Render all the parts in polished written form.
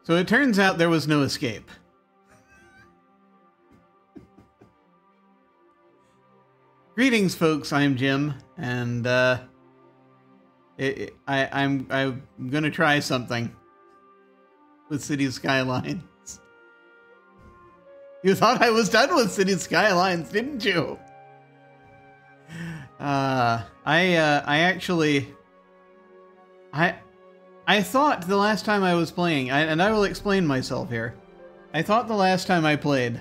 So it turns out there was no escape. Greetings, folks. I'm Jim, and I'm gonna try something with City Skylines. You thought I was done with City Skylines, didn't you? I thought the last time I was playing, and I will explain myself here. I thought the last time I played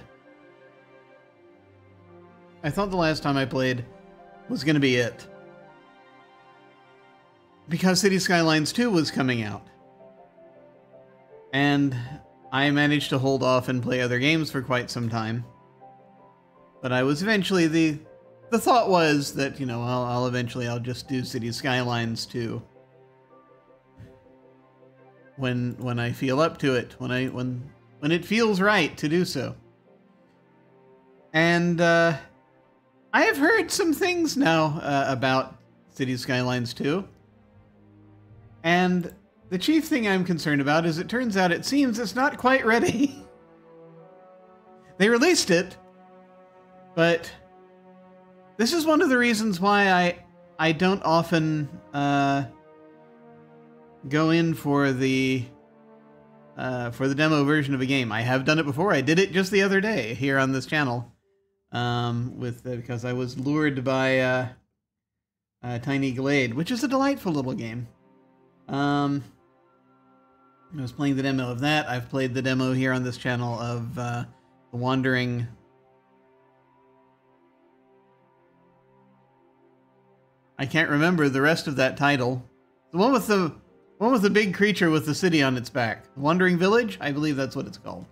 was going to be it. Because City Skylines 2 was coming out. And I managed to hold off and play other games for quite some time. But I was eventually, the thought was that, you know, I'll just do City Skylines 2. When I feel up to it, when it feels right to do so. And I have heard some things now about City Skylines 2. And the chief thing I'm concerned about is it turns out it seems it's not quite ready. They released it, but this is one of the reasons why I don't often go in for the demo version of a game. I have done it before. I did it just the other day here on this channel, because I was lured by Tiny Glade, which is a delightful little game. I was playing the demo of that. I've played the demo here on this channel of the Wandering. I can't remember the rest of that title. The one with the big creature with the city on its back. Wandering Village? I believe that's what it's called.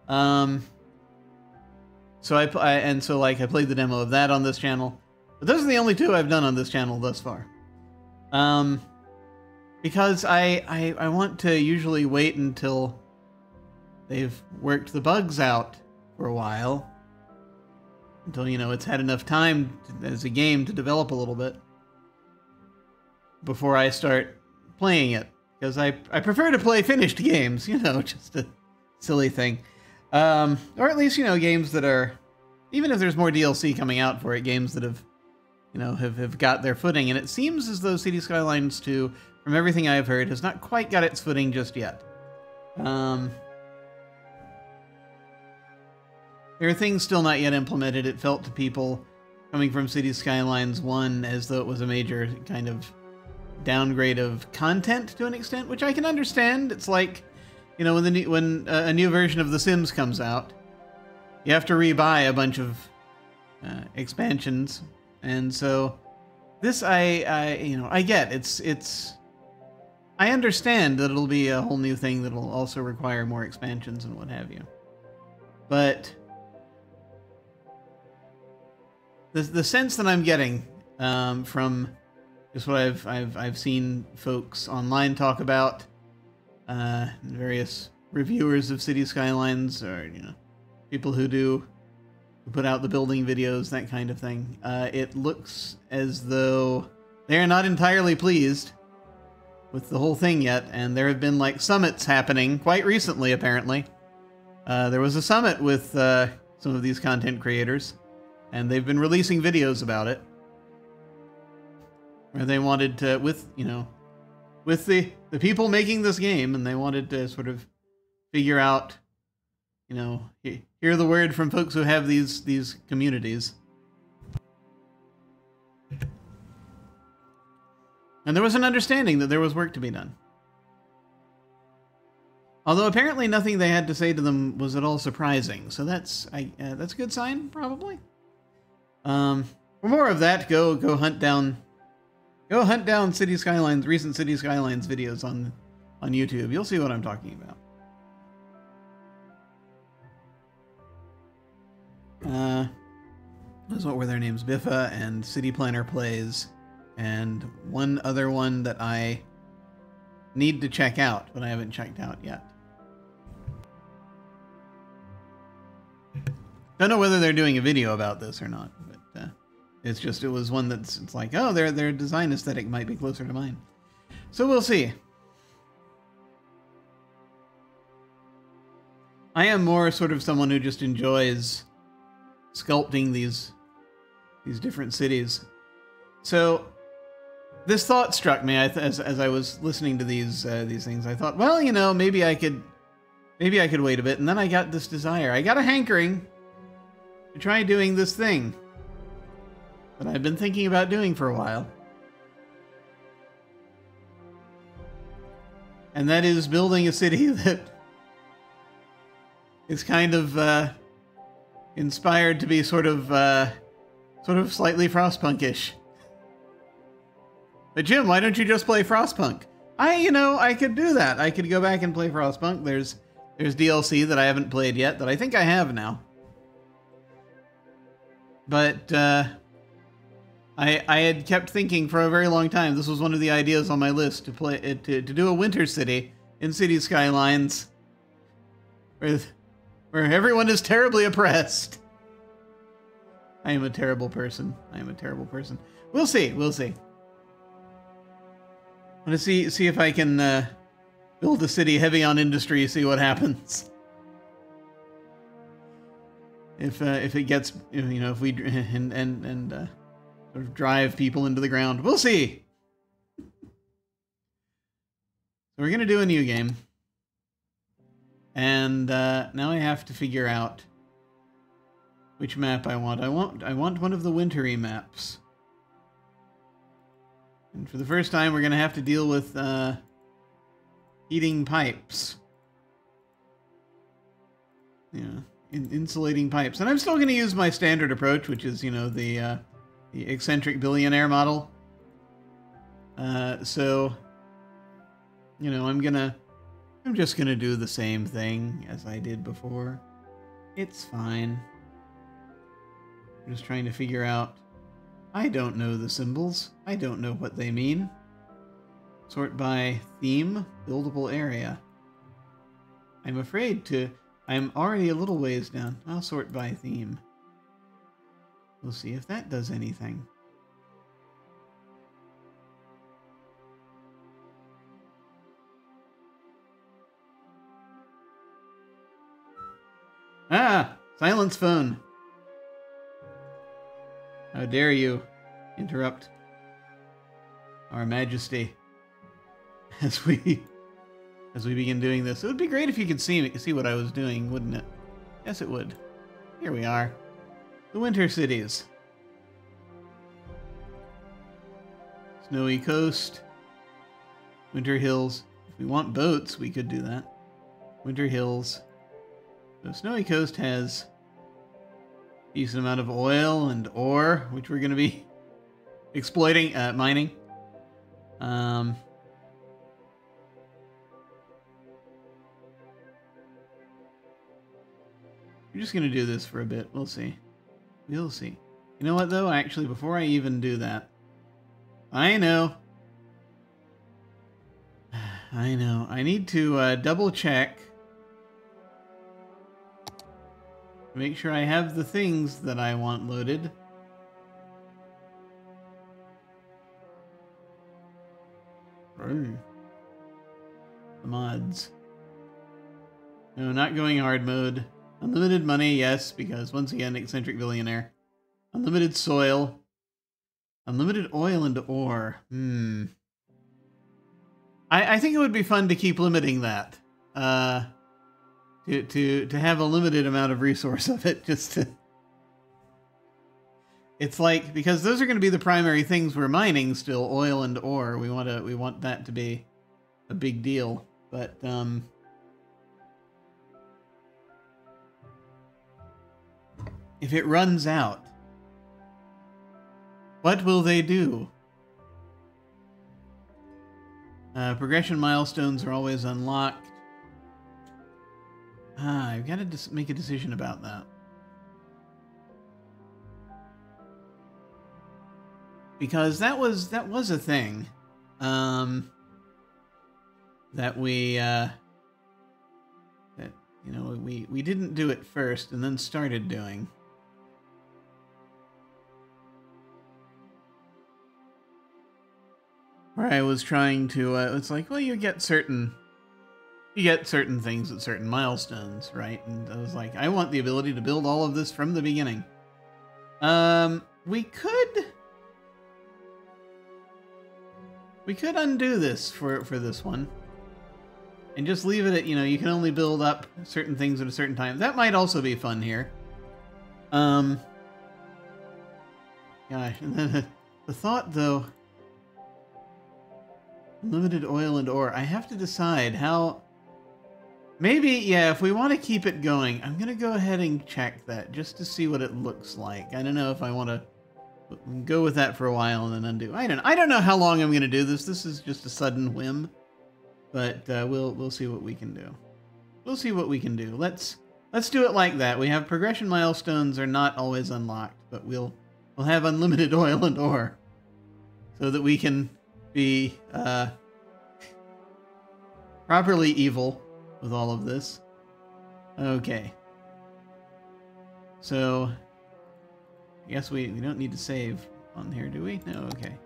So I played the demo of that on this channel. But those are the only two I've done on this channel thus far. Because I want to usually wait until they've worked the bugs out for a while. Until, you know, it's had enough time as a game to develop a little bit. Before I start playing it, because I prefer to play finished games, you know, just a silly thing. Or at least, you know, games that are, even if there's more DLC coming out for it, games that have, you know, have got their footing. And it seems as though City Skylines 2, from everything I've heard, has not quite got its footing just yet. There are things still not yet implemented. It felt to people coming from City Skylines 1 as though it was a major kind of downgrade of content to an extent, which I can understand. It's like, you know, when a new version of The Sims comes out, you have to rebuy a bunch of expansions, and so this I get. I understand that it'll be a whole new thing that'll also require more expansions and what have you, but the sense that I'm getting from just what I've seen folks online talk about, various reviewers of City Skylines, or, you know, people who put out the building videos, that kind of thing. It looks as though they're not entirely pleased with the whole thing yet, and there have been like summits happening quite recently. Apparently, there was a summit with some of these content creators, and they've been releasing videos about it, where they wanted to, with the people making this game, and they wanted to sort of figure out, you know, hear the word from folks who have these communities. And there was an understanding that there was work to be done. Although apparently nothing they had to say to them was at all surprising, so that's a good sign, probably. For more of that, go hunt down City Skylines, recent City Skylines videos on YouTube. You'll see what I'm talking about. What were their names? Biffa and City Planner Plays, and one other one that I need to check out, but I haven't checked out yet. Don't know whether they're doing a video about this or not, but it was one it's like, oh, their design aesthetic might be closer to mine. So we'll see. I am more sort of someone who just enjoys sculpting these different cities. So this thought struck me as I was listening to these things. I thought, well, you know, maybe I could wait a bit, and then I got this desire. I got a hankering to try doing this thing that I've been thinking about doing for a while. And that is building a city that is kind of inspired to be sort of slightly Frostpunkish. But Jim, why don't you just play Frostpunk? I could do that. I could go back and play Frostpunk. There's DLC that I haven't played yet that I think I have now. But I had kept thinking for a very long time. This was one of the ideas on my list to do a winter city in City Skylines, where everyone is terribly oppressed. I am a terrible person. We'll see. I'm gonna see if I can build a city heavy on industry. See what happens. If it gets, if we and sort of drive people into the ground, we'll see. So we're gonna do a new game, and now I have to figure out which map I want. I want one of the wintry maps, and for the first time, we're gonna have to deal with heating pipes. Yeah. Insulating pipes. And I'm still going to use my standard approach, which is, the eccentric billionaire model. So, I'm just going to do the same thing as I did before. It's fine. I'm just trying to figure out, I don't know the symbols. I don't know what they mean. Sort by theme, buildable area. I'm already a little ways down. I'll sort by theme. We'll see if that does anything. Ah! Silence phone! How dare you interrupt our majesty as we begin doing this. It would be great if you could see what I was doing, wouldn't it? Yes, it would. Here we are. The winter cities. Snowy coast. Winter hills. If we want boats, we could do that. Winter hills. So Snowy Coast has a decent amount of oil and ore, which we're going to be exploiting, mining. We're just going to do this for a bit. We'll see. We'll see. You know what, though? Actually, before I even do that, I know. I need to double check. Make sure I have the things that I want loaded. The mods. No, not going hard mode. Unlimited money, yes, because once again, eccentric billionaire. Unlimited soil. Unlimited oil and ore. I think it would be fun to keep limiting that. To have a limited amount of resource of it, just to... It's like, because those are going to be the primary things we're mining still, oil and ore. We want that to be a big deal. But, if it runs out, what will they do? Progression milestones are always unlocked. I've got to make a decision about that. Because that was a thing. That we we didn't do it first and then started doing. Where I was trying to, it's like, well, you get certain you get certain things at certain milestones, right? And I was like, I want the ability to build all of this from the beginning. We could undo this for this one. And just leave it at, you know, you can only build up certain things at a certain time. That might also be fun here. Gosh, and then the thought, though, limited oil and ore. I have to decide how... Maybe, yeah, if we want to keep it going, I'm going to go ahead and check that just to see what it looks like. I don't know if I want to go with that for a while and then undo. I don't know how long I'm going to do this. This is just a sudden whim. But we'll see what we can do. We'll see what we can do. Let's do it like that. We have progression milestones are not always unlocked, but we'll have unlimited oil and ore, so that we can be properly evil with all of this. Okay. So I guess we don't need to save on here, do we? No. Okay.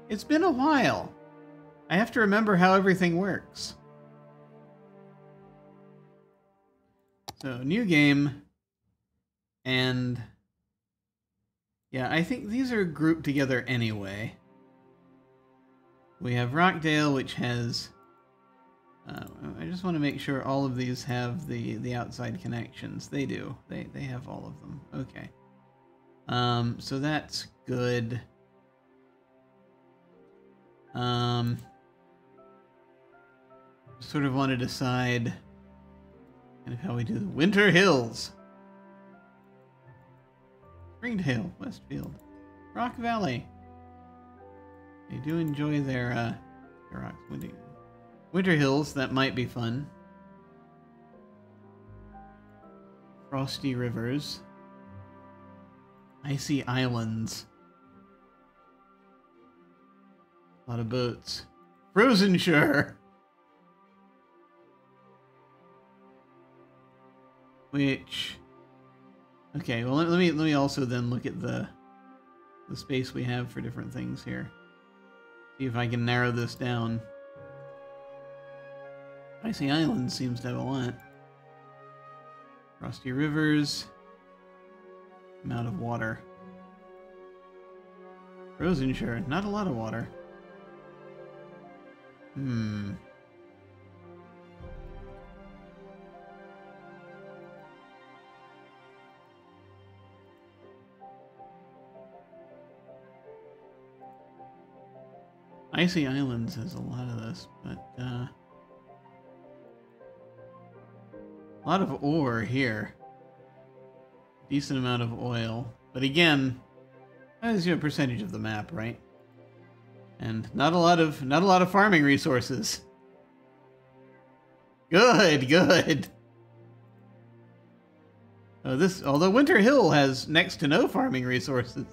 It's been a while. I have to remember how everything works. So, new game. And yeah, I think these are grouped together anyway. We have Rockdale, which has... I just want to make sure all of these have the outside connections. They do. They have all of them. Okay. So that's good. Sort of want to decide kind of how we do the Winter Hills. Springdale, Westfield, Rock Valley. They do enjoy their rocks. Winter Hills, that might be fun. Frosty Rivers. Icy Islands. A lot of boats. Frozen Shore. Which, okay, well let me also then look at the space we have for different things here. See if I can narrow this down. Icy Island seems to have a lot. Frosty Rivers. Amount of water. Frozen Shore, not a lot of water. Icy Islands has a lot of this, but a lot of ore here. Decent amount of oil, but again, that is, you know, percentage of the map, right? And not a lot of farming resources. Good. Oh, although Winter Hill has next to no farming resources.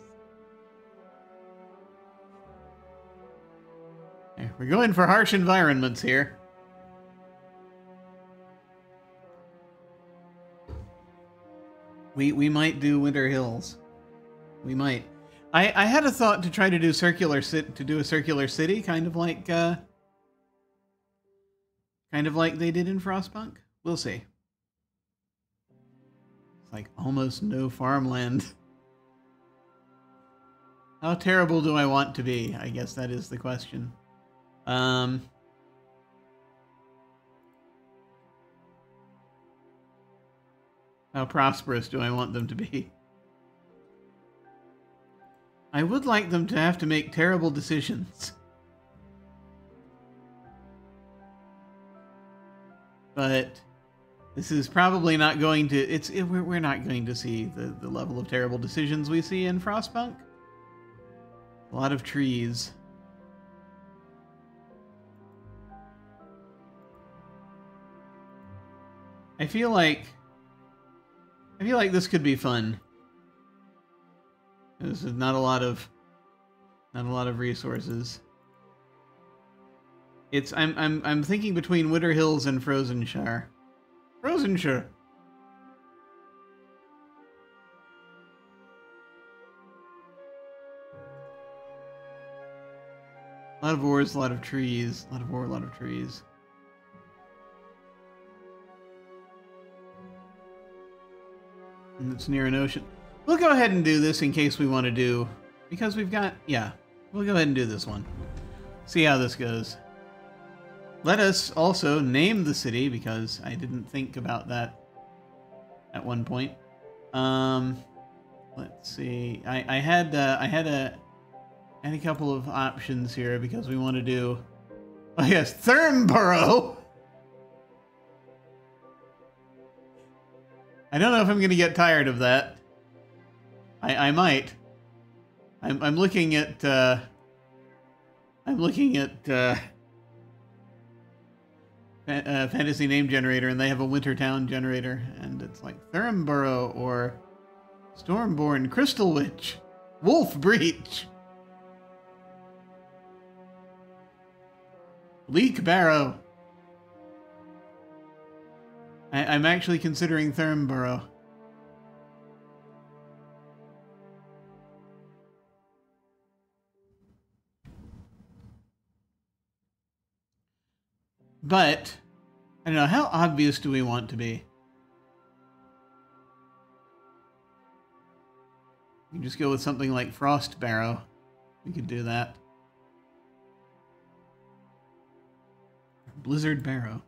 We're going for harsh environments here. We might do Winter Hills. We might. I had a thought to try to do a circular city, kind of like they did in Frostpunk. We'll see. It's like almost no farmland. How terrible do I want to be? I guess that is the question. How prosperous do I want them to be? I would like them to have to make terrible decisions. But this is probably not going to... we're not going to see the level of terrible decisions we see in Frostpunk. A lot of trees. I feel like this could be fun. This is not a lot of resources. I'm thinking between Winter Hills and Frozen Shore. Frozen Shore. A lot of ores, a lot of trees. A lot of ore, a lot of trees. and it's near an ocean. We'll go ahead and do this in case we want to do, because we've got, yeah, we'll go ahead and do this one. See how this goes. Let us also name the city, because I didn't think about that at one point. Let's see. I had a couple of options here because we want to do, oh yes, Barrow. I don't know if I'm going to get tired of that. I might. I'm looking at Fantasy Name Generator, and they have a Winter Town generator, and it's like Barrow or Stormborn, Crystal Witch, Wolf Breach, Leak Barrow. I'm actually considering Barrow. But, I don't know, how obvious do we want to be? You can just go with something like Frost Barrow. We could do that. Blizzard Barrow.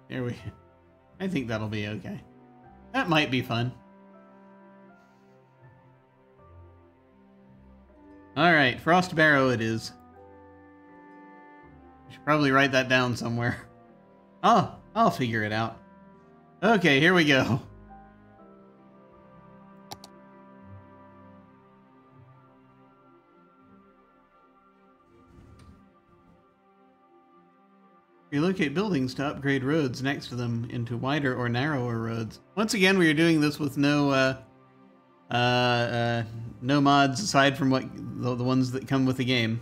There we... I think that'll be okay. That might be fun. Alright, Frost Barrow it is. I should probably write that down somewhere. Oh, I'll figure it out. Okay, here we go. Relocate buildings to upgrade roads next to them into wider or narrower roads. Once again, we are doing this with no no mods aside from what the ones that come with the game.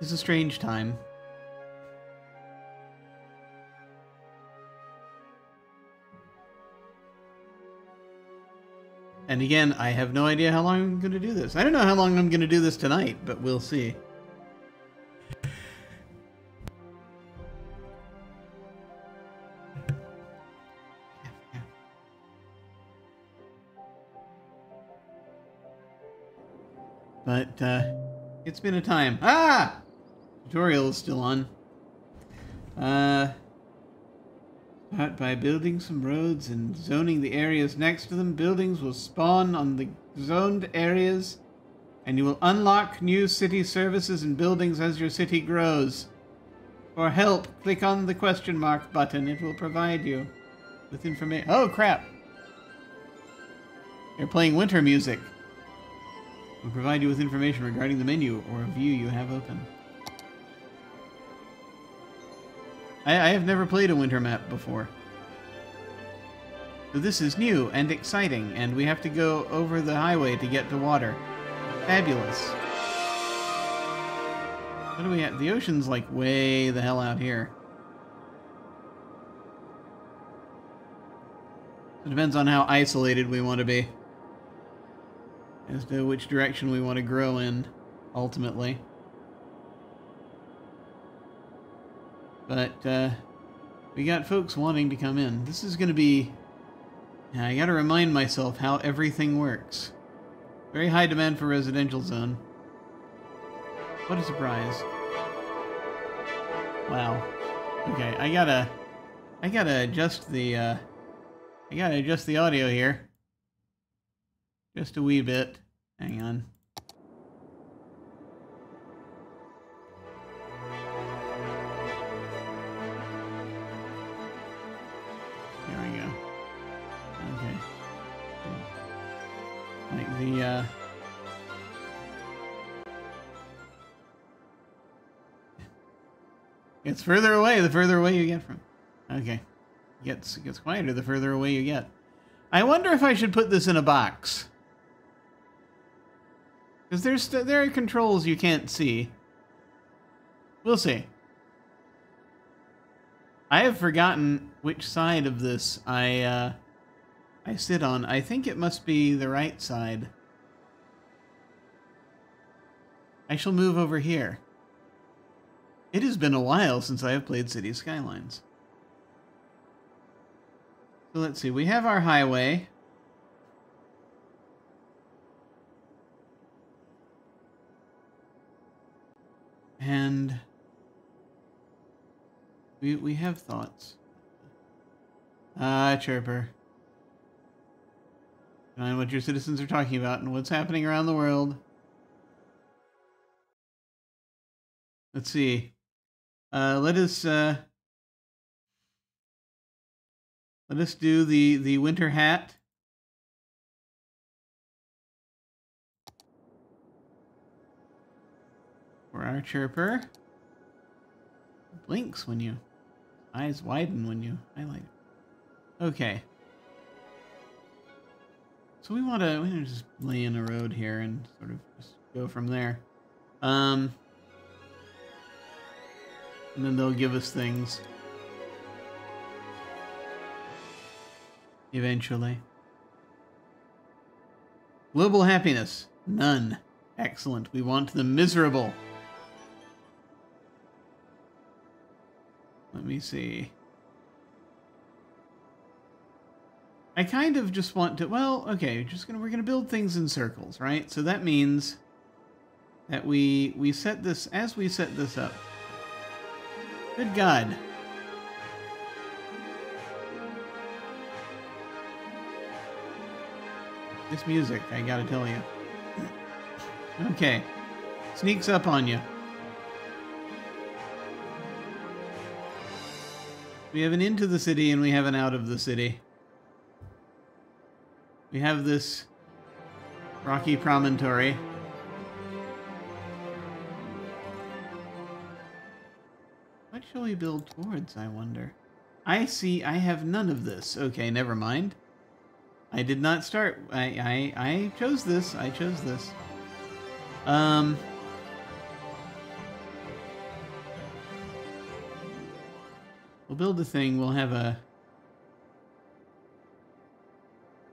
It's a strange time. And again, I have no idea how long I'm going to do this. I don't know how long I'm going to do this tonight, but we'll see. But, it's been a time. Ah! Tutorial is still on. Start by building some roads and zoning the areas next to them. Buildings will spawn on the zoned areas, and you will unlock new city services and buildings as your city grows. For help, click on the question mark button. It will provide you with information. Oh, crap! They're playing winter music. Will provide you with information regarding the menu or a view you have open. I have never played a winter map before. So this is new and exciting, and we have to go over the highway to get to water. Fabulous. What do we have? The ocean's like way the hell out here. It depends on how isolated we want to be as to which direction we want to grow in, ultimately. But, we got folks wanting to come in. This is going to be... Yeah, I gotta remind myself how everything works. Very high demand for residential zone. What a surprise. Wow. Okay, I gotta adjust the, I gotta adjust the audio here. Just a wee bit. Hang on. There we go. Okay. Like the, it's further away the further away you get from. Okay. Gets quieter the further away you get. I wonder if I should put this in a box. Because there are controls you can't see. We'll see. I have forgotten which side of this I sit on. I think it must be the right side. I shall move over here. It has been a while since I have played City Skylines. So let's see, we have our highway. And we have thoughts. Chirper. Find what your citizens are talking about and what's happening around the world. Let's see. Let us do the winter hat. For our chirper. Blinks when you eyes widen when you highlight it. Okay. So we want to just lay in a road here and sort of just go from there. And then they'll give us things. Eventually. Global happiness. None. Excellent. We want the miserable. Let me see. I kind of just want to, well, okay, we're gonna build things in circles, right? So that means that we set this, as we set this up. Good God. This music, I gotta tell you. Okay. Sneaks up on you. We have an into the city and we have an out of the city. We have this rocky promontory. What shall we build towards, I wonder? I see, I have none of this. Okay, never mind. I did not start. I chose this. I chose this. We'll build a thing. We'll have a...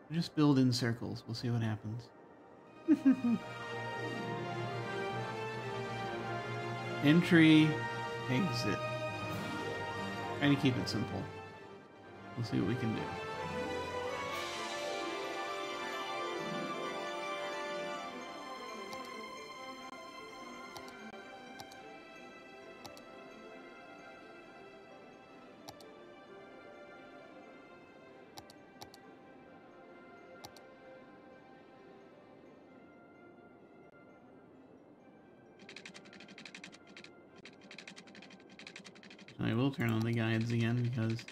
We'll just build in circles. We'll see what happens. Entry, exit. Trying to keep it simple. We'll see what we can do. I will turn on the guides again because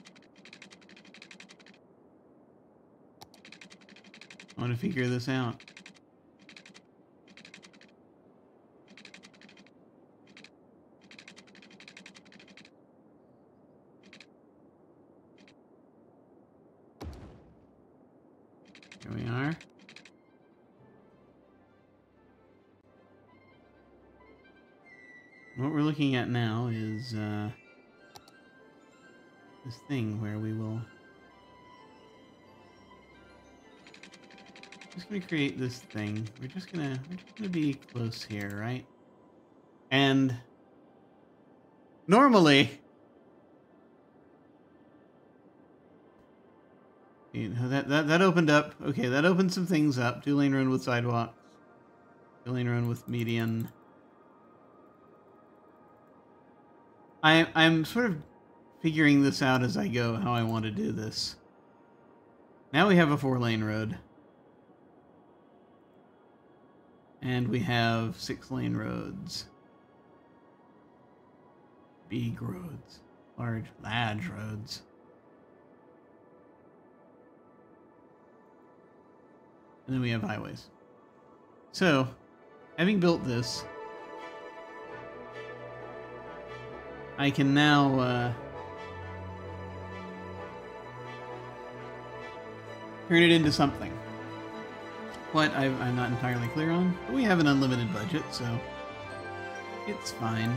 I want to figure this out. Here we are. What we're looking at now is this thing where we will just gonna create this thing. We're just gonna be close here, right? And normally, you know, that opened up. Okay, that opened some things up. 2-lane road with sidewalks. 2-lane road with median. I'm sort of figuring this out as I go, how I want to do this. Now we have a 4-lane road. And we have 6-lane roads. Big roads. Large roads. And then we have highways. So, having built this, I can now turn it into something. What I'm not entirely clear on, but we have an unlimited budget, so it's fine.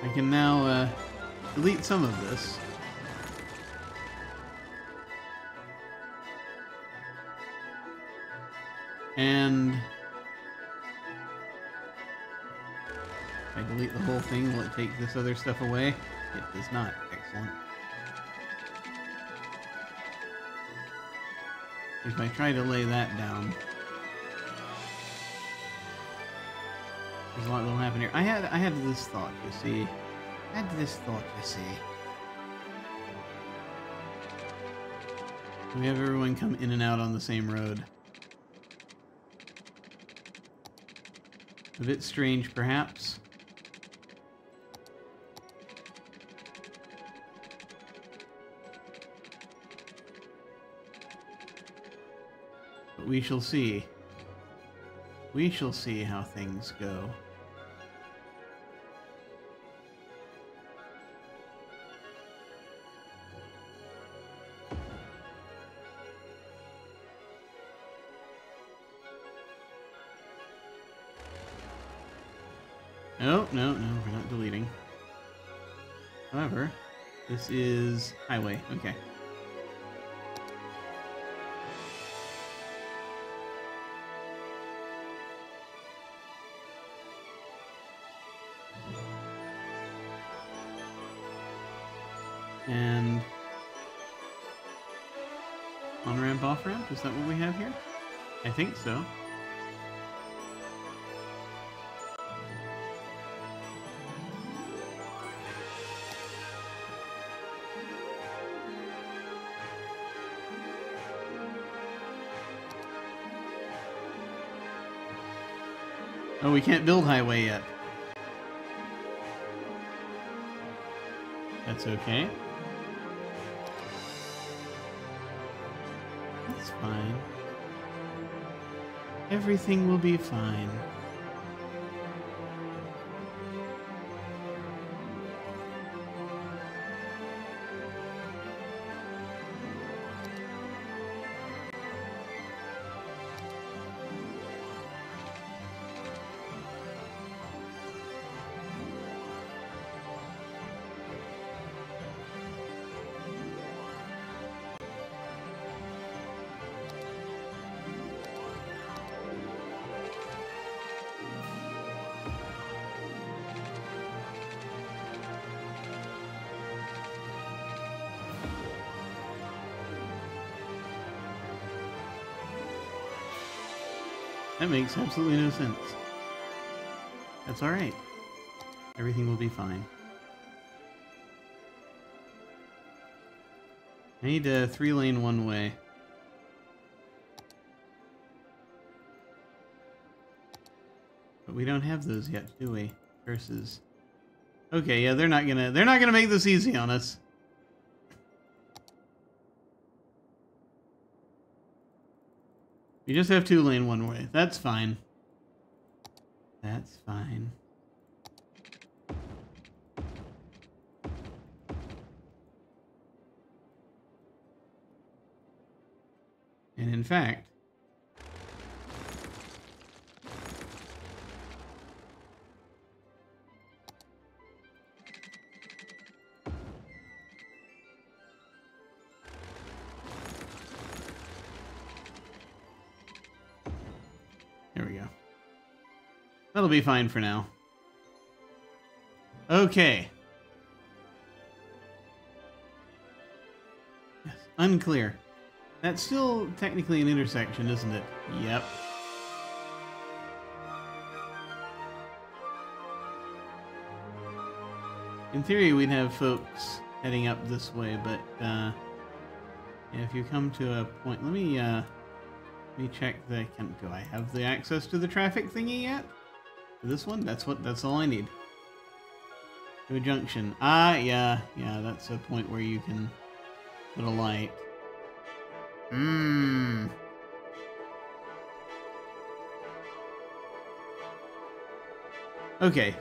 I can now delete some of this. And I delete the whole thing, will it take this other stuff away? It does not. Excellent. If I try to lay that down, there's a lot that'll happen here. I had this thought, you see. We have everyone come in and out on the same road. A bit strange, perhaps. But we shall see. We shall see how things go. No, no, no, we're not deleting. However, this is highway. Okay. And on-ramp, off-ramp? Is that what we have here? I think so. Oh, we can't build highway yet. That's okay. That's fine. Everything will be fine. That makes absolutely no sense. That's alright. Everything will be fine. I need a 3-lane one-way. But we don't have those yet, do we? Versus... Okay, yeah, they're not gonna make this easy on us. We just have 2-lane one-way. That's fine. That's fine. And in fact... There we go. That'll be fine for now. Okay. Yes, unclear. That's still technically an intersection, isn't it? Yep. In theory, we'd have folks heading up this way, but yeah, if you come to a point, let me check the. Do I have the access to the traffic thingy yet? This one? That's all I need. To a junction. Ah, yeah, that's a point where you can put a light. Okay.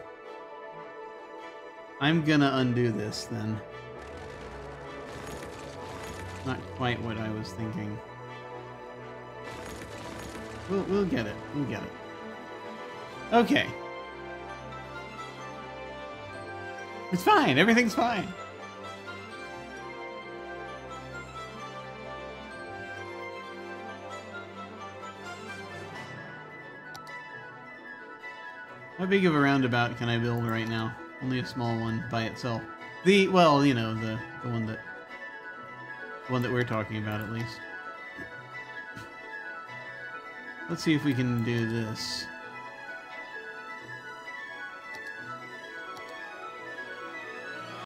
I'm gonna undo this then. Not quite what I was thinking. We'll get it. We'll get it. Okay. It's fine. Everything's fine. How big of a roundabout can I build right now? Only a small one by itself. Well, you know, the one that we're talking about at least. Let's see if we can do this.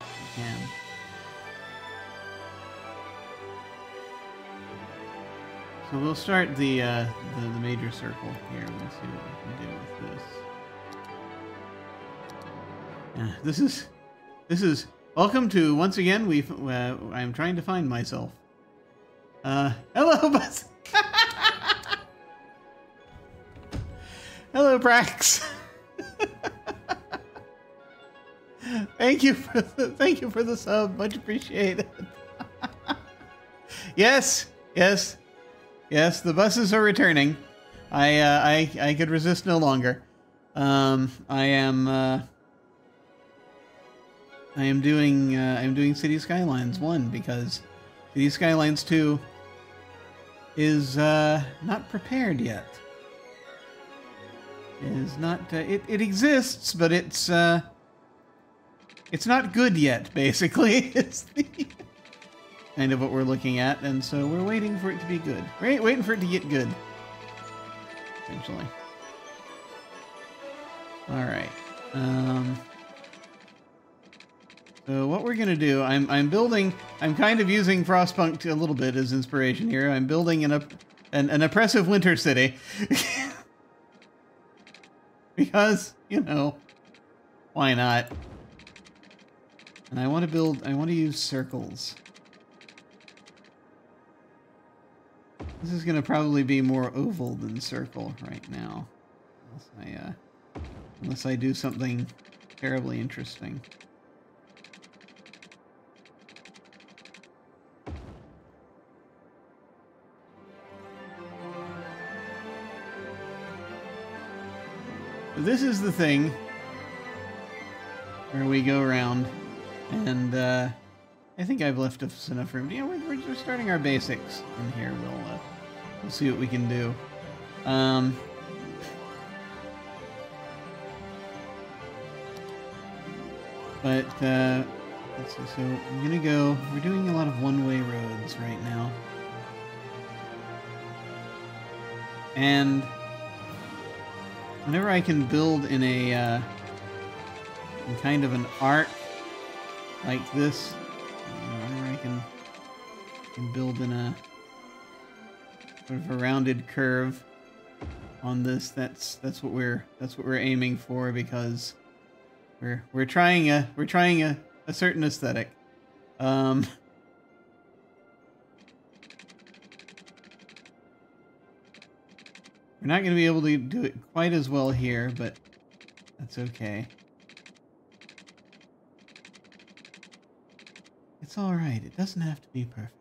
We can. So we'll start the major circle here. Let's see what we can do with this. This is welcome to once again. I'm trying to find myself. Hello, Buzz. Hello, Brax. Thank you for the sub. Much appreciated. Yes. The buses are returning. I could resist no longer. I am doing City Skylines 1 because City Skylines 2 is not prepared yet. It exists, but it's not good yet, basically. It's the kind of what we're looking at, and so we're waiting for it to be good. Waiting for it to get good, essentially. All right. So what we're gonna do, I'm kind of using Frostpunk a little bit as inspiration here. I'm building an oppressive winter city. Because, you know, why not? And I want to use circles. This is gonna probably be more oval than circle right now. Unless I do something terribly interesting. This is the thing where we go around, and I think I've left us enough room. Yeah, we're starting our basics in here. We'll see what we can do. But let's see. So I'm gonna go. We're doing a lot of one-way roads right now, and whenever I can build in a in kind of an arc like this, whenever I can build in a sort of a rounded curve on this, that's what we're aiming for, because we're trying a certain aesthetic. We're not going to be able to do it quite as well here, but that's okay. It's all right. It doesn't have to be perfect.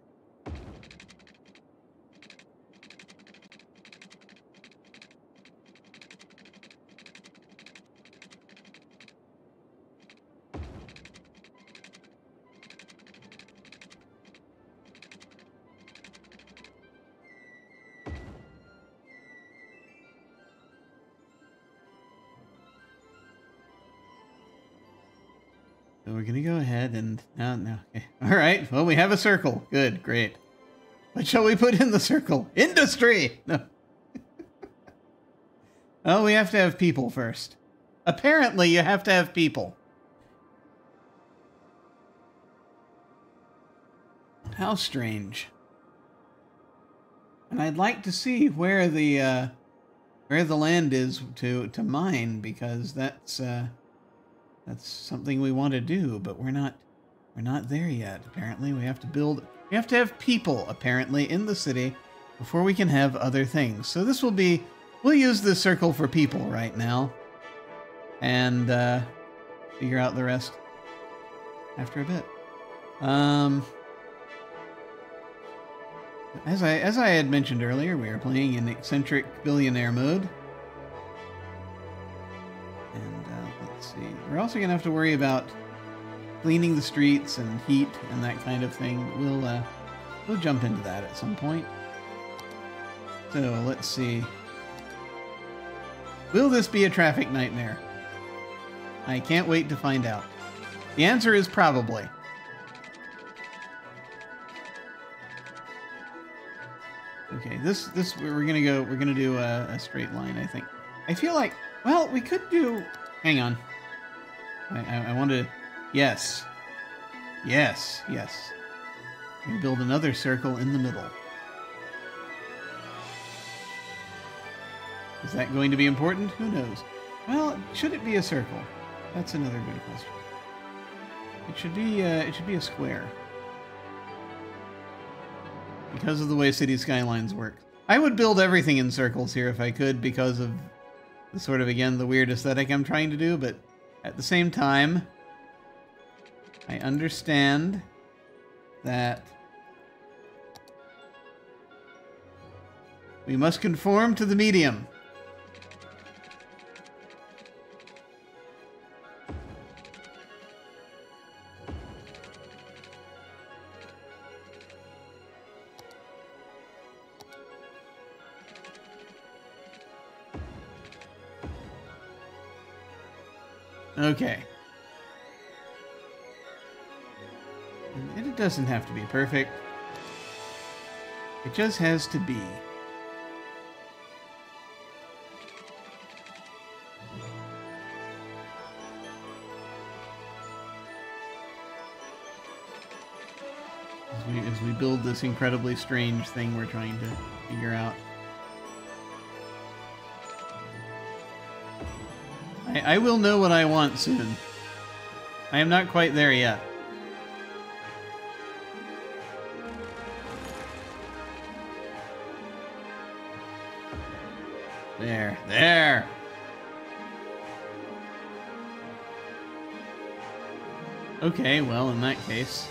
So we're gonna go ahead and no. Okay. All right. Well, we have a circle. Good. Great. What shall we put in the circle? Industry. No. Oh, we have to have people first. Apparently, you have to have people. How strange. And I'd like to see where the land is to mine, because that's something we want to do, but we're not there yet. Apparently, we have to have people, apparently, in the city before we can have other things. So this will be, we'll use this circle for people right now, and figure out the rest after a bit. As I had mentioned earlier, we are playing in eccentric billionaire mode. And let's see. We're also going to have to worry about cleaning the streets and heat and that kind of thing. We'll jump into that at some point. So let's see. Will this be a traffic nightmare? I can't wait to find out. The answer is probably. Okay, this we're gonna do a straight line, I think. I feel like, well, we could do. Hang on. I want to. Yes. Yes. Yes. We build another circle in the middle. Is that going to be important? Who knows? Well, should it be a circle? That's another good question. It should be a square. Because of the way City Skylines work. I would build everything in circles here if I could, because of the sort of, again, the weird aesthetic I'm trying to do, but at the same time, I understand that we must conform to the medium. Okay. And it doesn't have to be perfect. It just has to be. As we build this incredibly strange thing we're trying to figure out. I will know what I want soon. I am not quite there yet. There. Okay, well, in that case.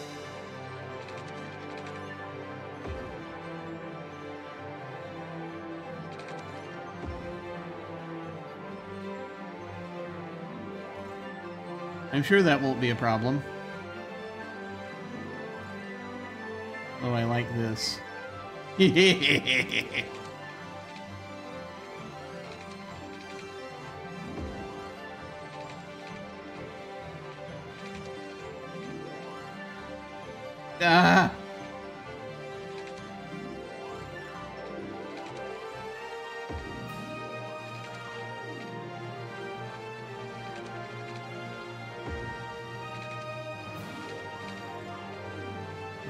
I'm sure that won't be a problem. Oh, I like this. Ah!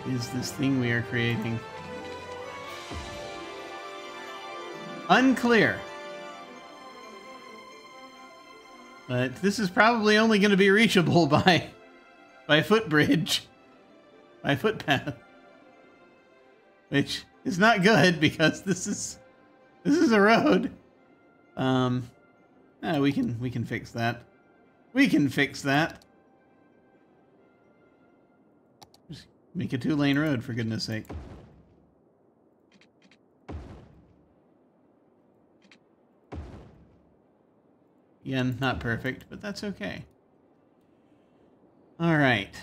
Is this thing we are creating? Unclear. But this is probably only going to be reachable by footbridge, by footpath, which is not good because this is a road. We can fix that. We can fix that. Just make a 2-lane road, for goodness sake. Again, not perfect, but that's okay. All right.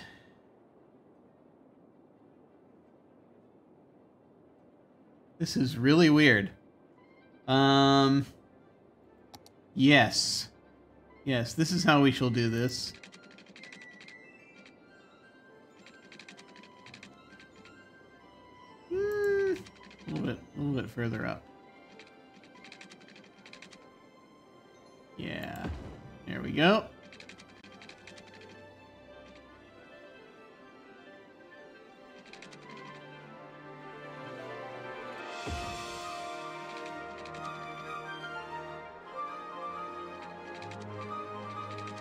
This is really weird. Yes. Yes, this is how we shall do this. A little bit further up. Yeah, there we go.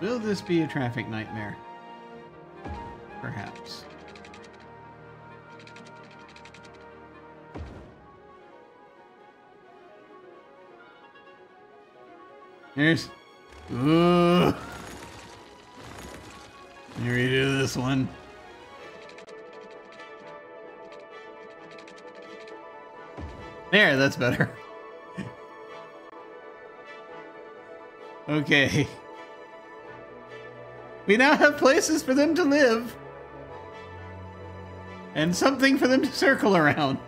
Will this be a traffic nightmare? Perhaps. Here's... Ooh! Let me redo this one. There, that's better. Okay. We now have places for them to live. And something for them to circle around.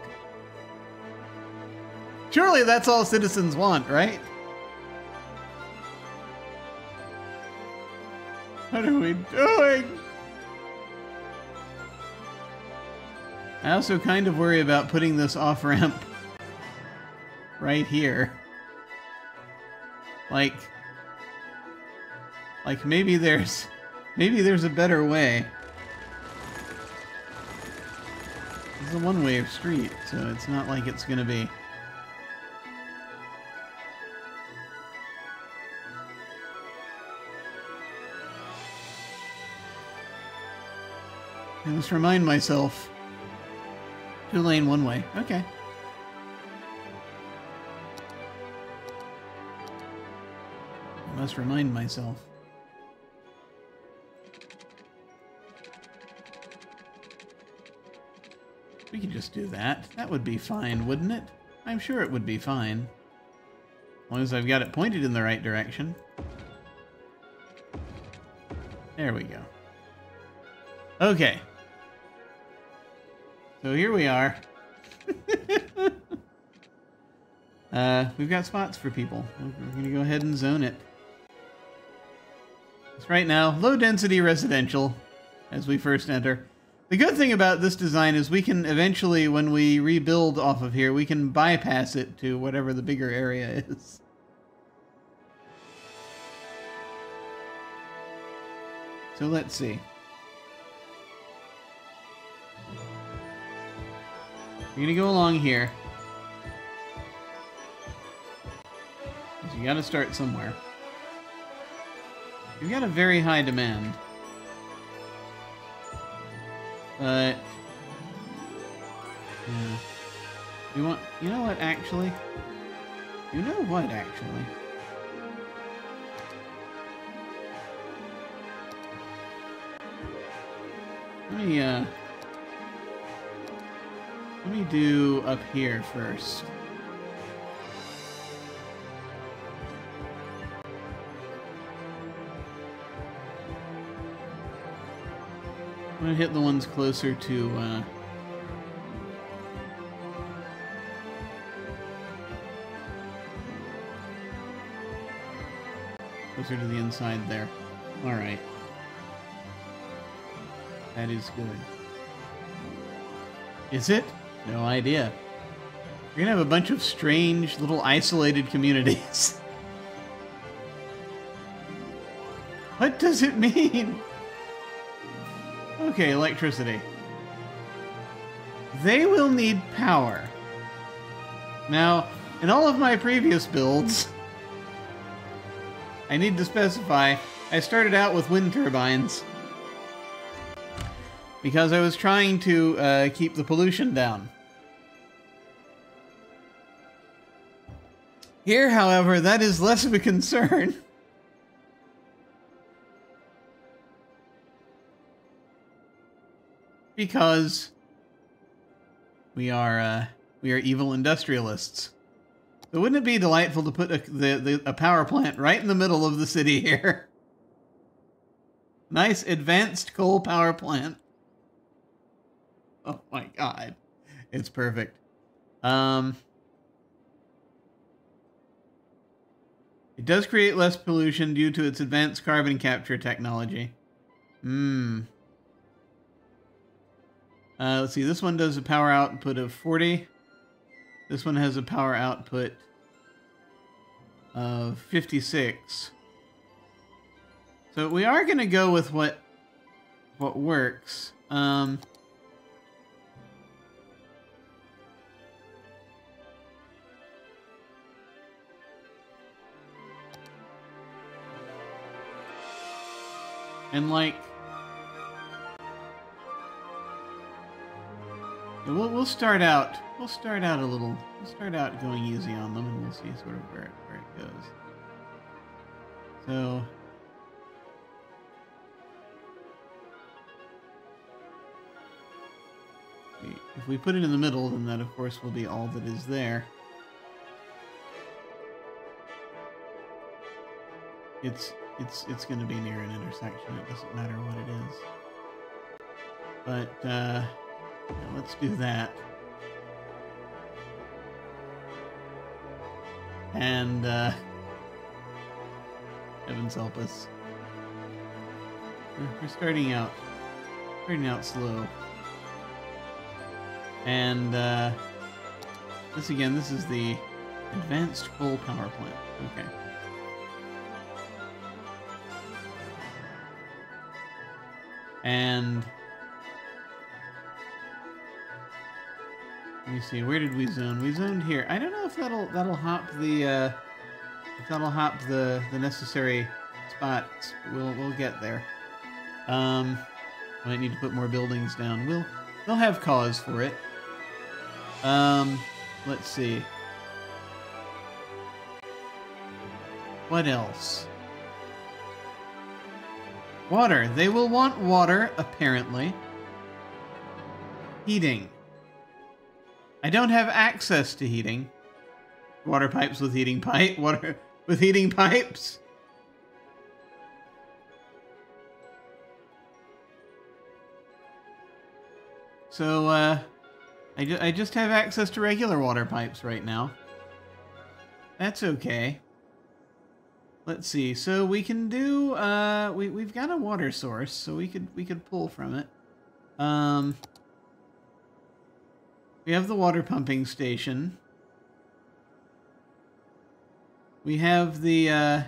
Surely that's all citizens want, right? What are we doing? I also kind of worry about putting this off-ramp right here. Like maybe there's a better way. This is a one-way street, so it's not like it's gonna be. I must remind myself. 2-lane, one-way. Okay. I must remind myself. We could just do that. That would be fine, wouldn't it? I'm sure it would be fine. As long as I've got it pointed in the right direction. There we go. Okay. So here we are. We've got spots for people. We're going to go ahead and zone it. It's right now, low density residential as we first enter. The good thing about this design is we can eventually, when we rebuild off of here, we can bypass it to whatever the bigger area is. So let's see. You're gonna go along here. So you gotta start somewhere. You've got a very high demand. But... yeah. We want... you know what, actually? You know what, actually? Let me do up here first. I'm gonna hit the ones closer to, closer to the inside there. Alright. That is good. Is it? No idea. We're gonna have a bunch of strange little isolated communities. What does it mean? Okay, electricity. They will need power. Now, in all of my previous builds, I need to specify, I started out with wind turbines. Because I was trying to keep the pollution down. Here, however, that is less of a concern. Because we are evil industrialists. So wouldn't it be delightful to put a power plant right in the middle of the city here? Nice advanced coal power plant. Oh my god. It's perfect. It does create less pollution due to its advanced carbon capture technology. Let's see, this one does a power output of 40. This one has a power output of 56. So we are going to go with what works. And like, we'll start out. We'll start out a little. We'll start out going easy on them, and we'll see sort of where it goes. So, if we put it in the middle, then that of course will be all that is there. It's going to be near an intersection. It doesn't matter what it is. But yeah, let's do that. And heavens help us. We're starting out slow. And this is the advanced coal power plant. Okay. And let me see, where did we zone? We zoned here. I don't know if that'll hop the necessary spots. We'll get there. I might need to put more buildings down. We'll have cause for it. Let's see. What else? Water. They will want water, apparently. Heating. I don't have access to heating. Water pipes with heating pipe. Water with heating pipes. So, I just have access to regular water pipes right now. That's okay. Let's see. So we can do. We've got a water source, so we could pull from it. We have the water pumping station. We have the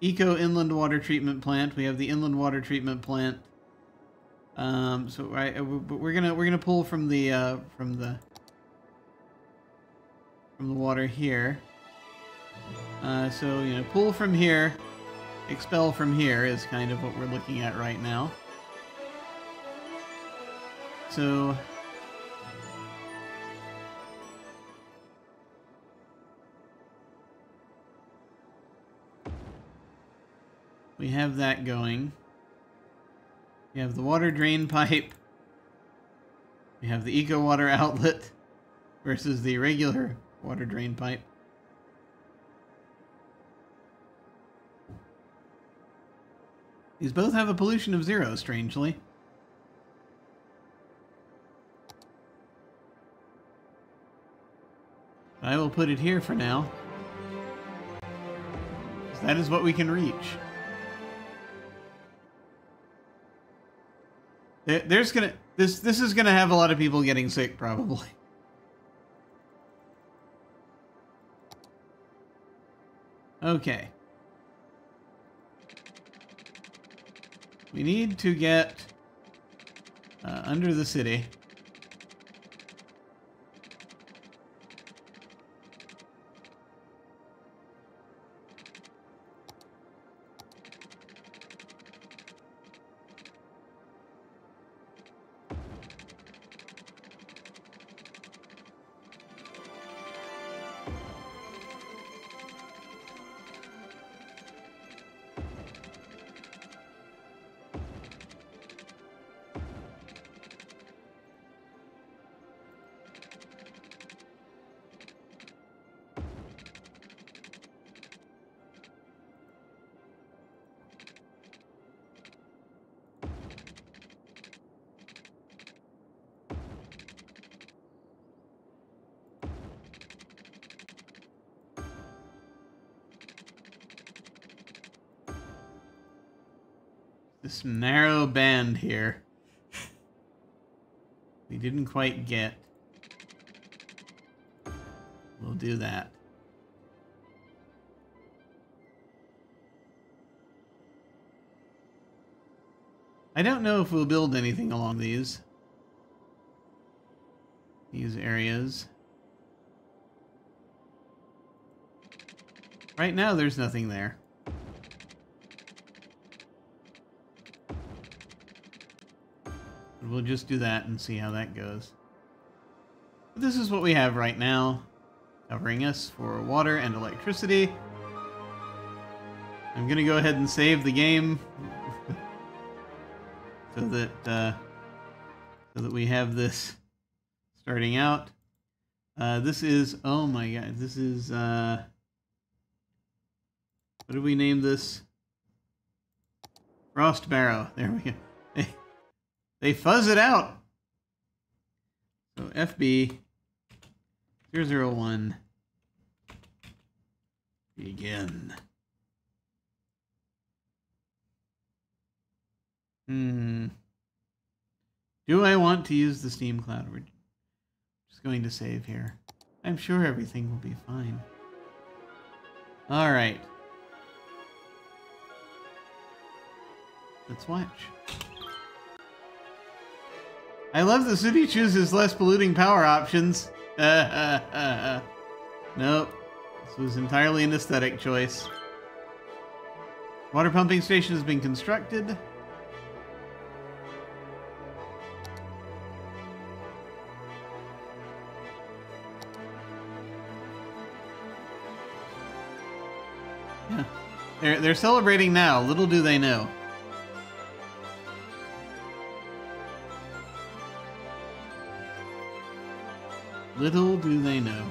Eco Inland Water Treatment Plant. We have the Inland Water Treatment Plant. So but we're gonna pull from the water here. So you know, pull from here, expel from here is kind of what we're looking at right now. So we have that going. We have the water drain pipe. We have the eco water outlet versus the regular water drain pipe. These both have a pollution of 0, strangely. But I will put it here for now. That is what we can reach. This is gonna have a lot of people getting sick, probably. Okay. We need to get under the city. This narrow band here. We didn't quite get. We'll do that. I don't know if we'll build anything along these areas. Right now, there's nothing there. We'll just do that and see how that goes. But this is what we have right now, covering us for water and electricity. I'm gonna go ahead and save the game so that we have this starting out. This is, oh my god, this is what did we name this? Frost Barrow. There we go. They fuzz it out. So FB 001 begin. Hmm. Do I want to use the Steam Cloud? We're just going to save here. I'm sure everything will be fine. All right. Let's watch. I love the city chooses less polluting power options. Nope. This was entirely an aesthetic choice. Water pumping station has been constructed. Yeah. They're celebrating now. Little do they know. Little do they know.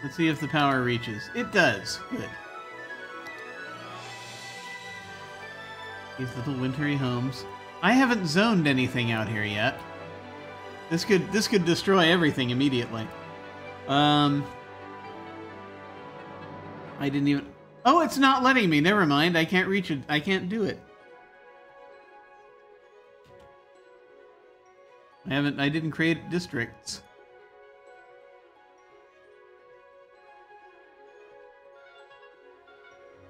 Let's see if the power reaches. It does. Good. These little wintry homes. I haven't zoned anything out here yet. This could destroy everything immediately. I didn't even... Oh, it's not letting me. Never mind. I can't reach it. I can't do it. I didn't create districts.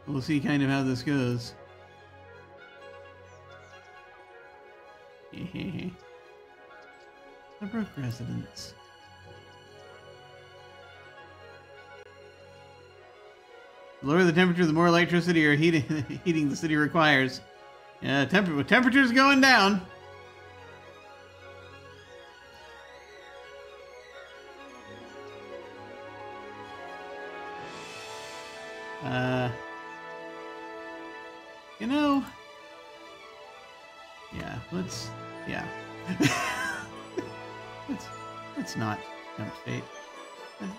We'll see kind of how this goes. Suburb residents. The lower the temperature, the more electricity or heating the city requires. Yeah, temperature's going down. You know, yeah, yeah. let's not tempt fate.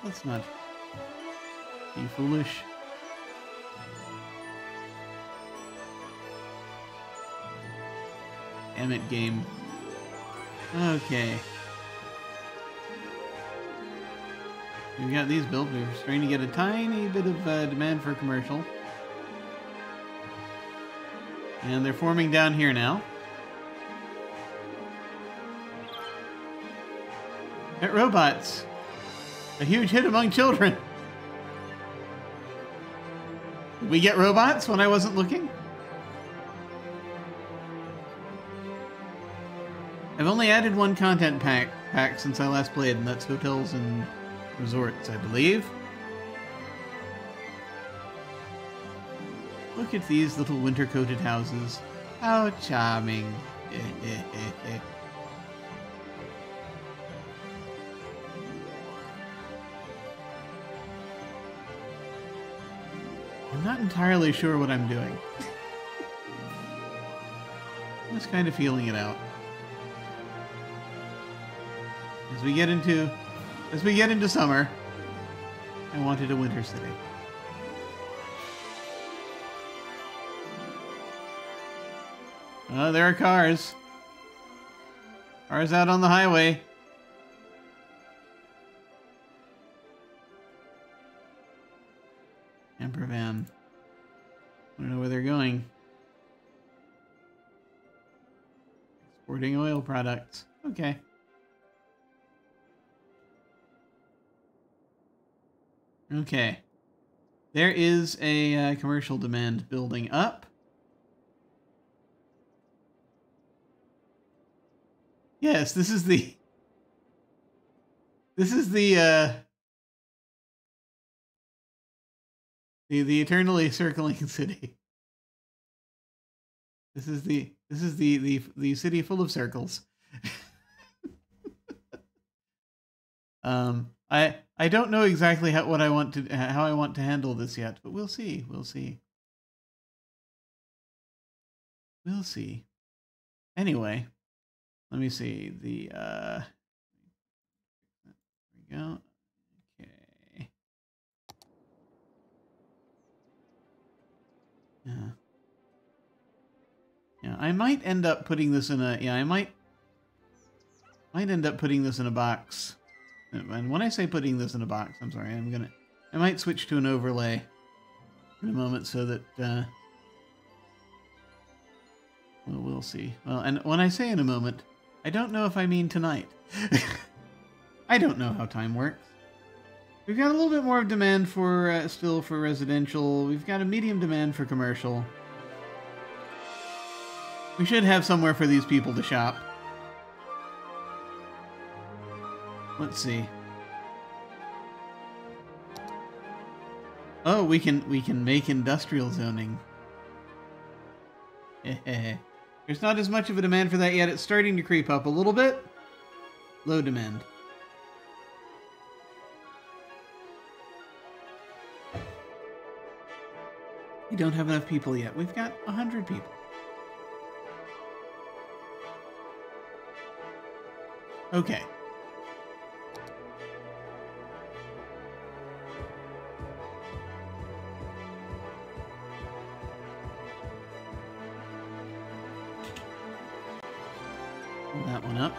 Let's not be foolish. Damn it, game. Okay. We've got these built. We're starting to get a tiny bit of demand for commercial. And they're forming down here now. Pet robots. A huge hit among children. Did we get robots when I wasn't looking? I've only added one content pack since I last played, and that's hotels and resorts, I believe. Look at these little winter-coated houses. How charming. I'm not entirely sure what I'm doing. I'm just kind of feeling it out. As we get into summer, I wanted a winter city. Oh, there are cars. Cars out on the highway. Camper van. I don't know where they're going. Exporting oil products. Okay. Okay. There is a commercial demand building up. Yes, this is the eternally circling city. This is the city full of circles. I don't know exactly how I want to handle this yet, but we'll see. We'll see. We'll see. Anyway, let me see there we go. Okay. Yeah. Yeah, I might end up putting this in a... Yeah, I might end up putting this in a box. And when I say putting this in a box, I'm sorry, I might switch to an overlay in a moment so that... well, we'll see. Well, and when I say in a moment, I don't know if I mean tonight. I don't know how time works. We've got a little bit more of demand for still for residential. We've got a medium demand for commercial. We should have somewhere for these people to shop. Let's see. Oh, we can make industrial zoning. There's not as much of a demand for that yet. It's starting to creep up a little bit. Low demand. We don't have enough people yet. We've got 100 people. Okay. Pull that one up.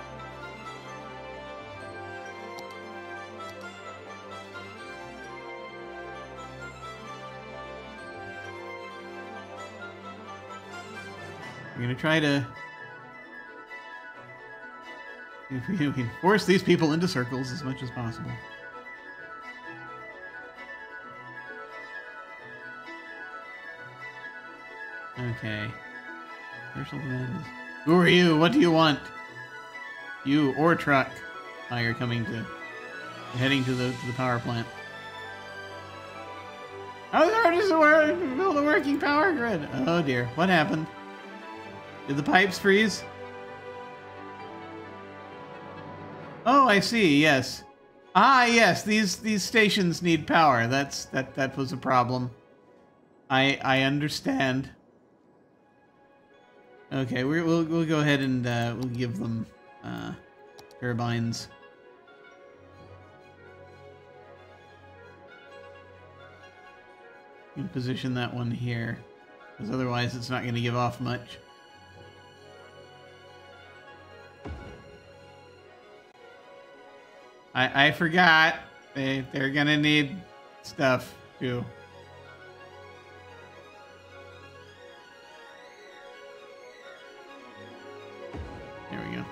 We're going to try to... we can force these people into circles as much as possible. Okay. Commercial demand is... Who are you? What do you want? You or truck. Oh, you're coming to... You're heading to the power plant. How hard is it to build a working power grid? Oh dear. What happened? Did the pipes freeze? Oh, I see. Yes. Ah, yes. These stations need power. That was a problem. I understand. Okay, we'll go ahead and we'll give them turbines. You can position that one here, because otherwise it's not going to give off much. I forgot. They're gonna need stuff too. There we go.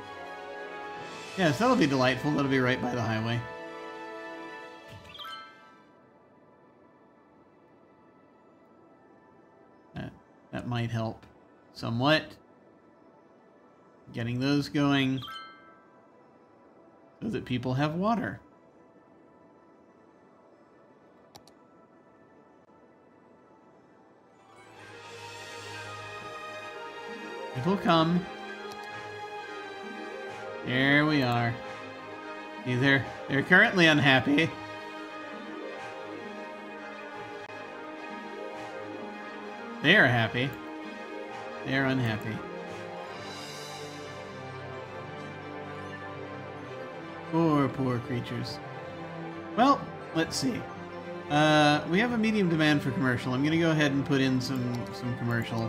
Yes, that'll be delightful. That'll be right by the highway. That might help somewhat. Getting those going. So that people have water. It'll come. There we are. See, they're currently unhappy. They are happy. They are unhappy. Poor creatures. Well, let's see. We have a medium demand for commercial. I'm gonna go ahead and put in some commercial.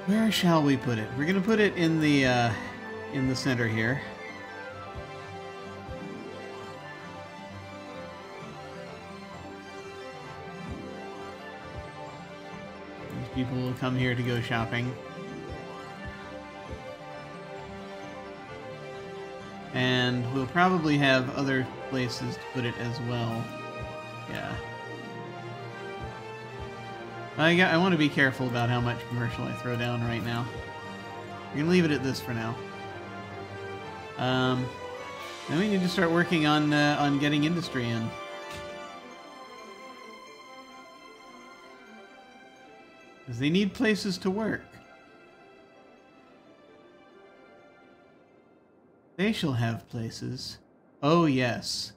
Where shall we put it? We're gonna put it in the center here. These people will come here to go shopping. And we'll probably have other places to put it as well. Yeah. I want to be careful about how much commercial I throw down right now. We're going to leave it at this for now. Then we need to start working on getting industry in. Because they need places to work. They shall have places. Oh yes,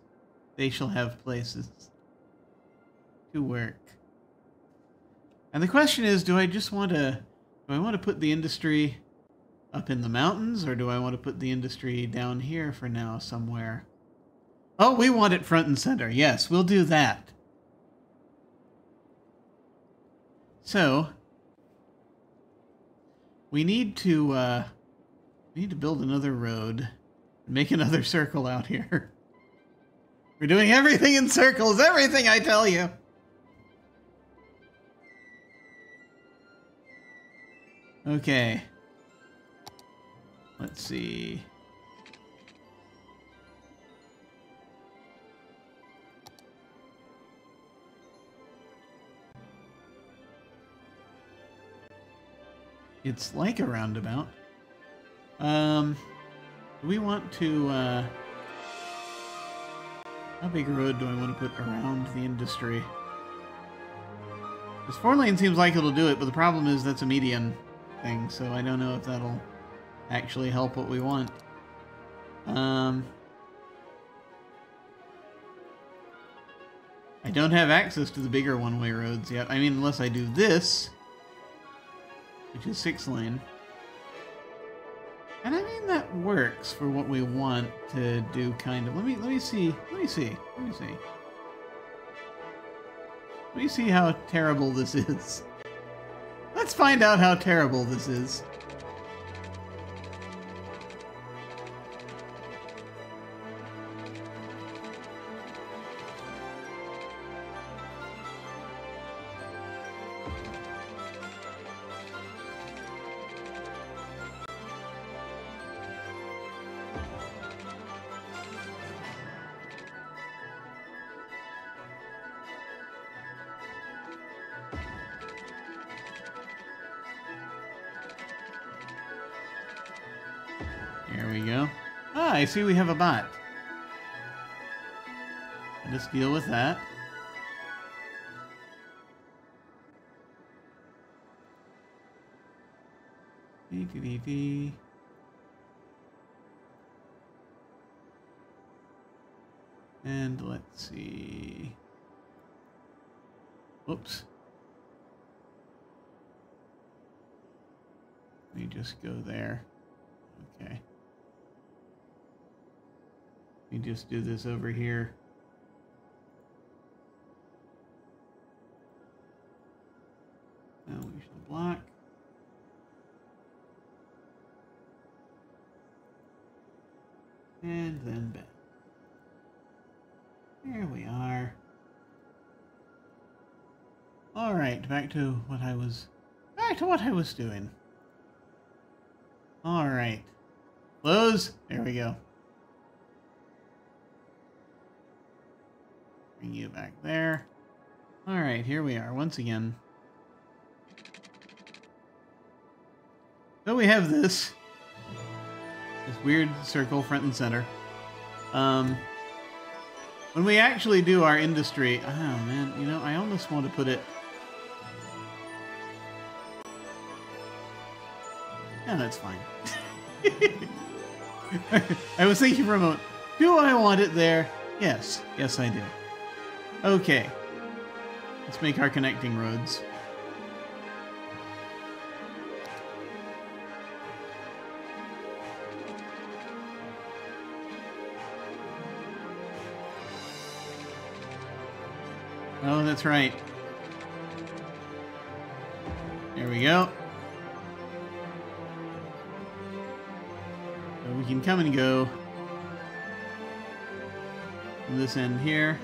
they shall have places to work. And the question is, do I want to put the industry up in the mountains, or do I want to put the industry down here for now somewhere? Oh, we want it front and center. Yes, we'll do that. So, We need to build another road. Make another circle out here. We're doing everything in circles, everything I tell you. Okay. Let's see. It's like a roundabout. Do we want to, how big a road do I want to put around the industry? This 4-lane seems like it'll do it, but the problem is that's a median thing, so I don't know if that'll actually help what we want. I don't have access to the bigger one-way roads yet. I mean, unless I do this, which is 6-lane. And I mean, that works for what we want to do, kind of. Let me see how terrible this is. Let's find out how terrible this is. There we go. Ah, I see we have a bot. I'll just deal with that. Dee. And let's see. Whoops. Let me just go there. Okay. Let me just do this over here. Now we shall block. And then back. There we are. Alright, back to what I was doing. Alright. Close. There we go. Bring you back there. Alright, here we are once again. So we have this weird circle front and center. When we actually do our industry, oh man, you know, I almost want to put it. Yeah, that's fine. I was thinking for a moment, do I want it there? Yes. Yes, I do. Okay. Let's make our connecting roads. Oh, that's right. There we go. So we can come and go from this end here.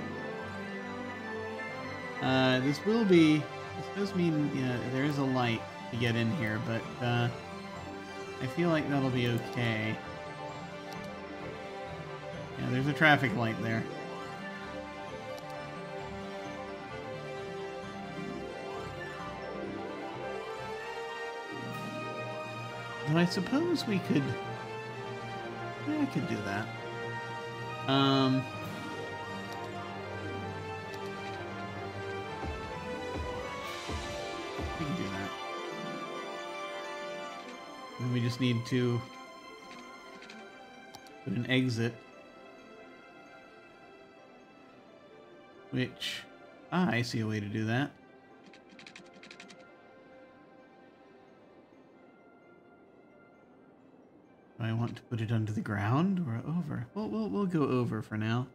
This does mean, yeah, there is a light to get in here, but I feel like that'll be okay. Yeah, there's a traffic light there. But I suppose we could... Yeah, I could do that. We can do that. And we just need to put an exit. Which... Ah, I see a way to do that. Do I want to put it under the ground or over? We'll go over for now.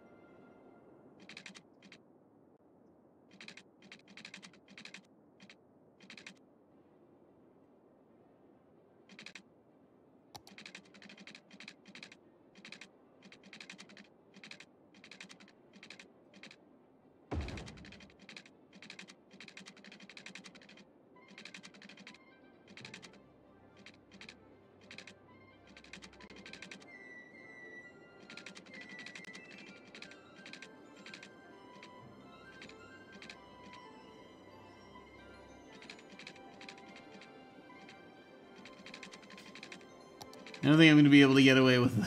I don't think I'm going to be able to get away with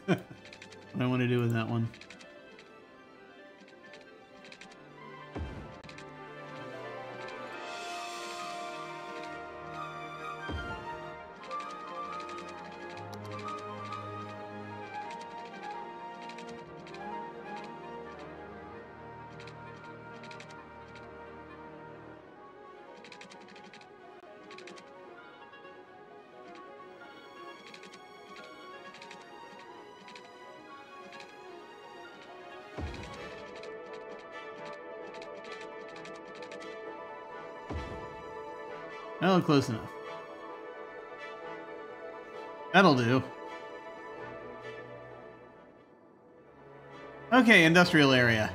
what I want to do with that one. Oh, close enough. That'll do. Okay, industrial area.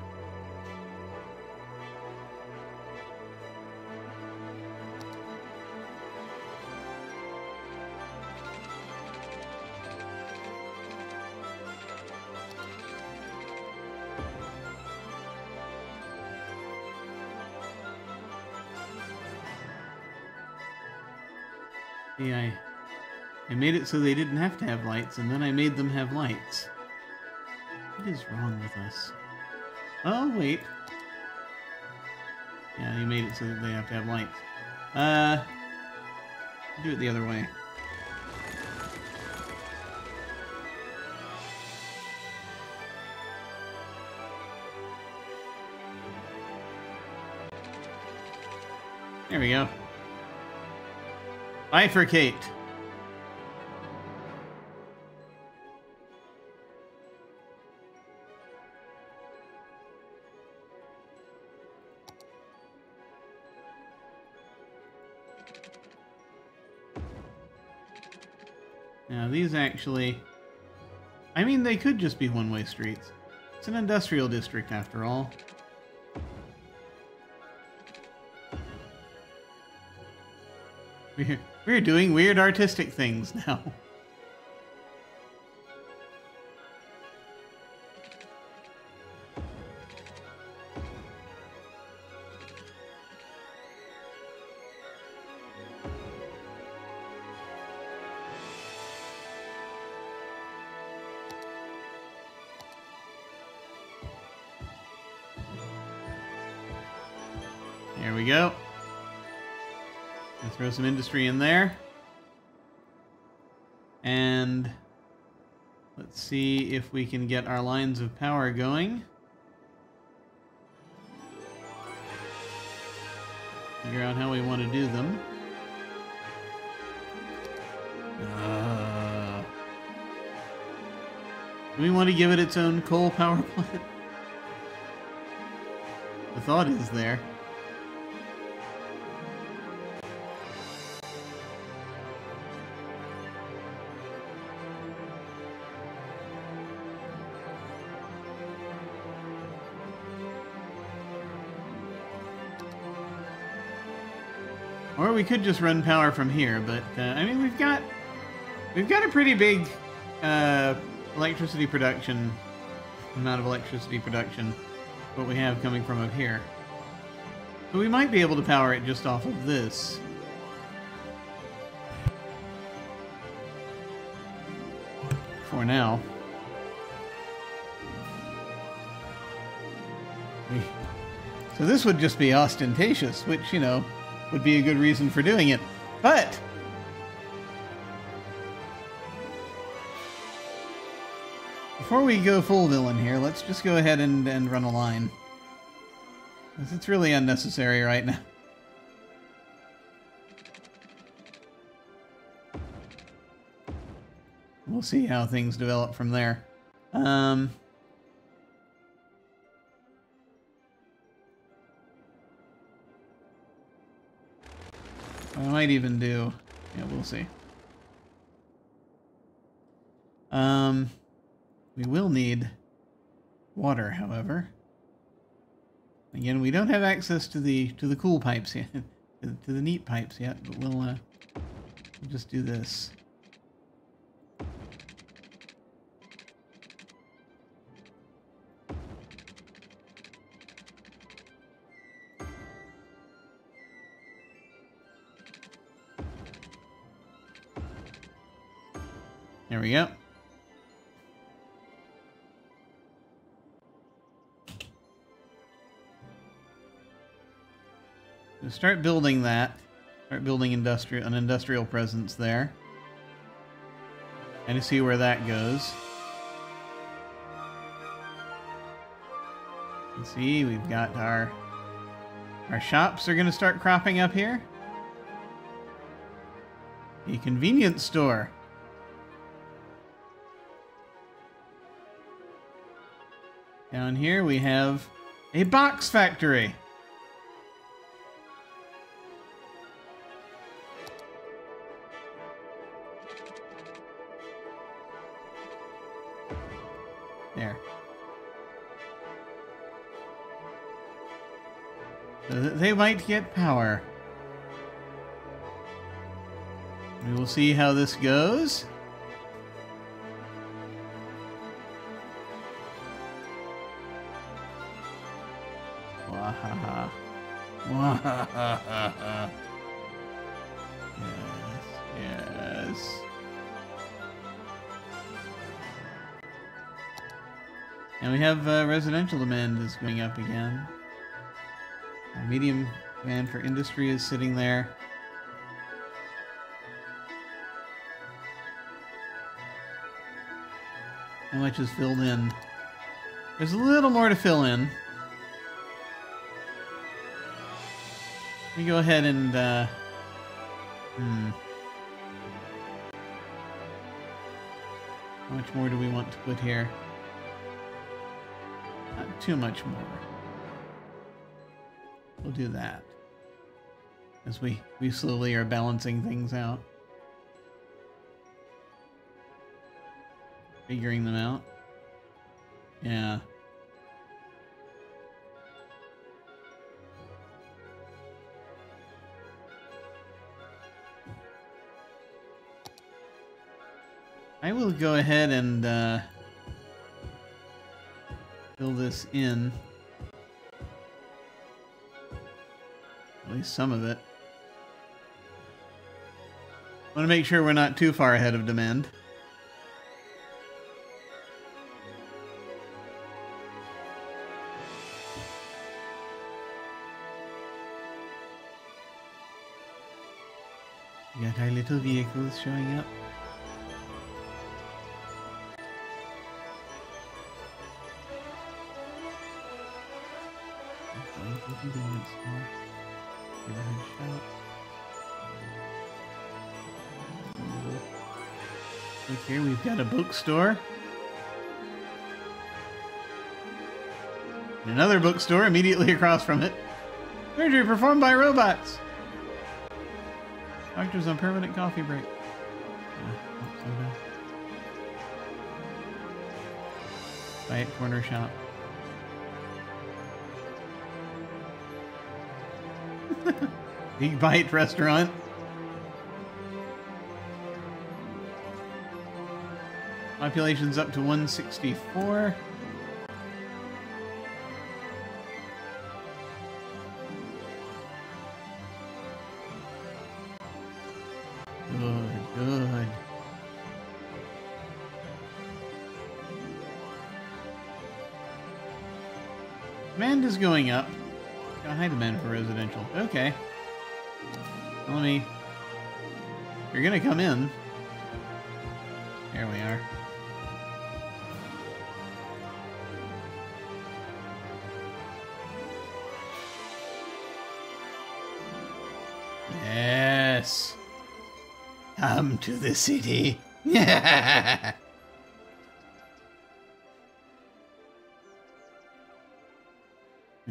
Yeah, I made it so they didn't have to have lights, and then I made them have lights. What is wrong with us? Oh, wait. Yeah, you made it so that they have to have lights. Do it the other way. There we go. Bifurcate. Now these actually... I mean, they could just be one-way streets. It's an industrial district after all. We're doing weird artistic things now. There we go. Throw some industry in there. And let's see if we can get our lines of power going. Figure out how we want to do them. Do we want to give it its own coal power plant? The thought is there. Or we could just run power from here, but I mean we've got a pretty big electricity production, amount of electricity production, what we have coming from up here. So we might be able to power it just off of this. For now. So this would just be ostentatious, which, you know, would be a good reason for doing it. But before we go full villain here, let's just go ahead and run a line. Because it's really unnecessary right now. We'll see how things develop from there. I might even do... Yeah, we'll see. We will need water, however. Again, we don't have access to the cool pipes yet, to the neat pipes yet, but we'll just do this. There we go. So start building that. Start building an industrial presence there. And to see where that goes. You see, we've got our shops are going to start cropping up here. A convenience store. Down here we have a box factory. There. So that they might get power. We will see how this goes. Wahaha. Wahaha. Yes, yes. And we have residential demand is going up again. Our medium demand for industry is sitting there. How much is filled in? There's a little more to fill in. Let me go ahead and how much more do we want to put here? Not too much more. We'll do that. As we slowly are balancing things out. Figuring them out. Yeah. I will go ahead and fill this in. At least some of it. Want to make sure we're not too far ahead of demand. We got our little vehicles showing up. Look here, we've got a bookstore. And another bookstore immediately across from it. Surgery performed by robots. Doctor's on permanent coffee break. Quiet corner shop. Big Bite restaurant. Population's up to 164. Good. Demand is going up. Got a high demand for residential. Okay. Well, you're gonna come in. There we are. Yes. Come to the city. We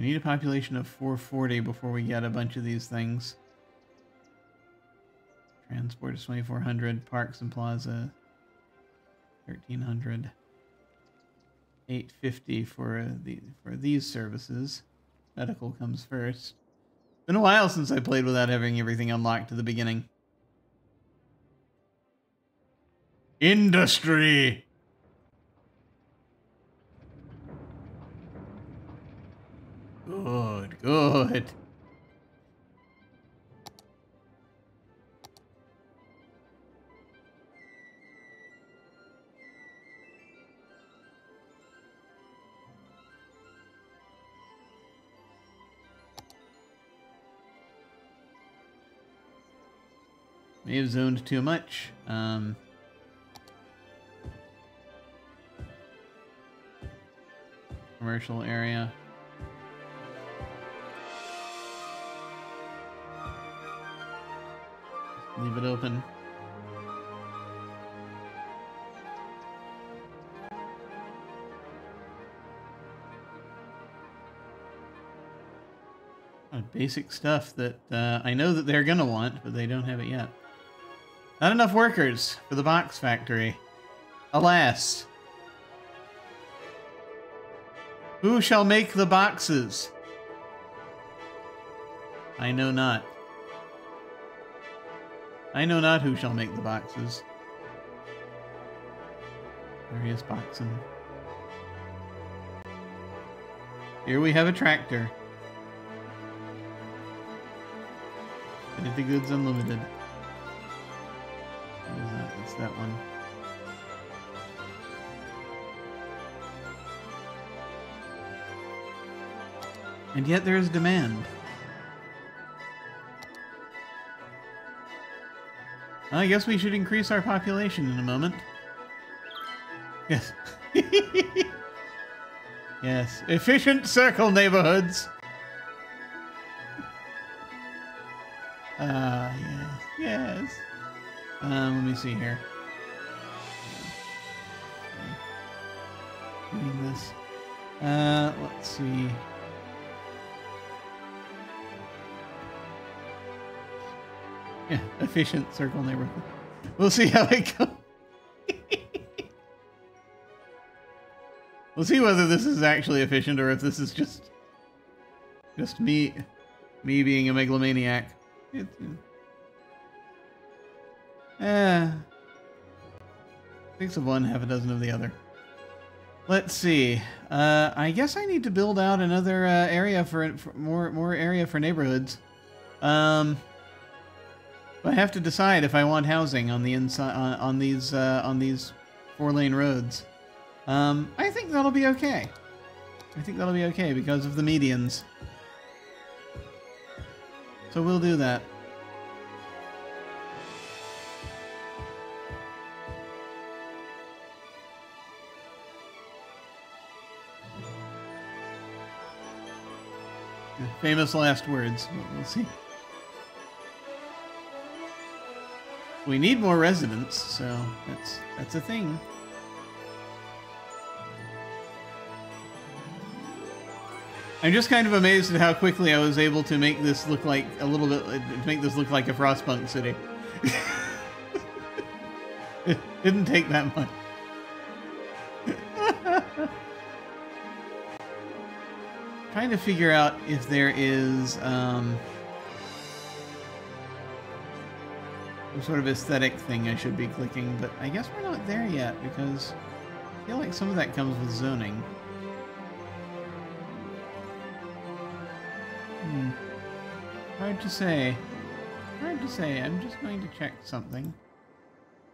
need a population of 440 before we get a bunch of these things. Transport is 2,400. Parks and Plaza, 1,300. 850 for these services. Medical comes first. Been a while since I played without having everything unlocked to the beginning. Industry! Good. May have zoned too much. Commercial area. Leave it open. Basic stuff that I know that they're gonna want, but they don't have it yet. Not enough workers for the box factory. Alas. Who shall make the boxes? I know not. I know not who shall make the boxes. Various boxing. Here we have a tractor. Infinity Goods Unlimited. What is that? It's that one. And yet there is demand. I guess we should increase our population in a moment. Yes. Yes. Efficient circle neighborhoods. Yes. Yes. Let me see here. Doing this. Let's see. Yeah, efficient circle neighborhood. We'll see how it goes. We'll see whether this is actually efficient or if this is just me being a megalomaniac. Six of one, half a dozen of the other. Let's see. I guess I need to build out another area for more area for neighborhoods. I have to decide if I want housing on the inside on these 4-lane roads. I think that'll be okay. I think that'll be okay because of the medians. So we'll do that. Famous last words. We'll see. We need more residents, so that's a thing. I'm just kind of amazed at how quickly I was able to make this look like a little bit, to make this look like a Frostpunk city. It didn't take that much. Trying to figure out if there is some sort of aesthetic thing I should be clicking, but I guess we're not there yet because I feel like some of that comes with zoning. Hard to say. Hard to say. I'm just going to check something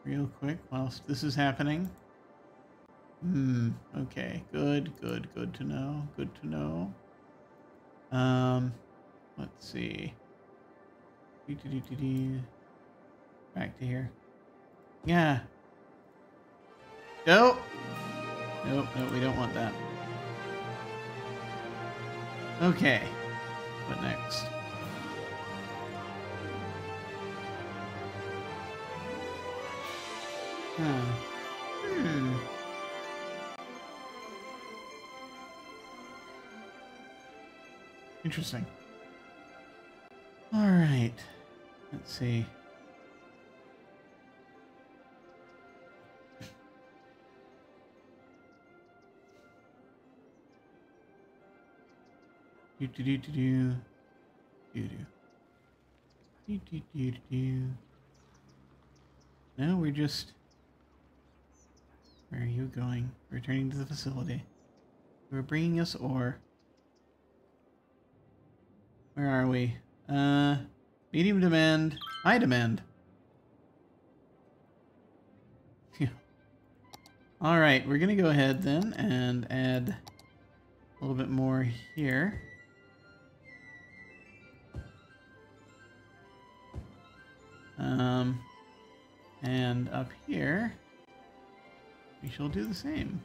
real quick whilst this is happening. Okay. Good to know. Good to know. Let's see. Back to here. Yeah. Nope. Nope, we don't want that. Okay. What next? Interesting. All right. Let's see. No, we're just... Where are you going? Returning to the facility. We're bringing us ore. Where are we? Medium demand, high demand. All right, we're gonna go ahead then and add a little bit more here. And up here, we shall do the same.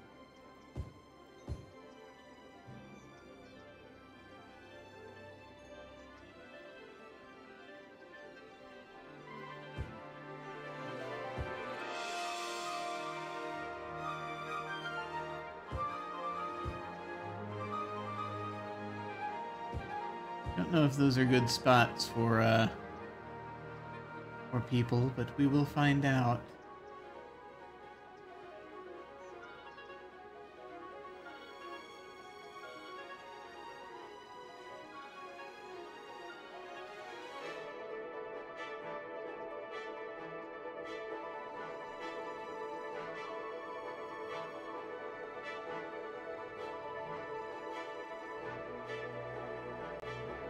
Don't know if those are good spots for people, but we will find out.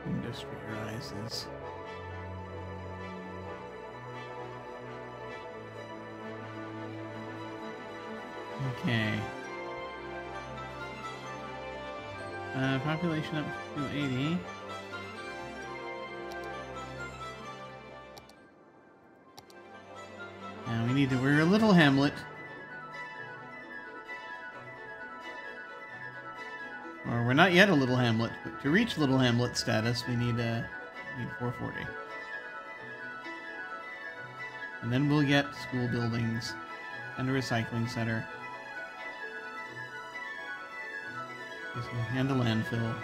Industry rises. Okay. Population up to 280. Now we need to. We're a little hamlet. Or we're not yet a little hamlet, but to reach little hamlet status, we need 440. And then we'll get school buildings and a recycling center. And a landfill.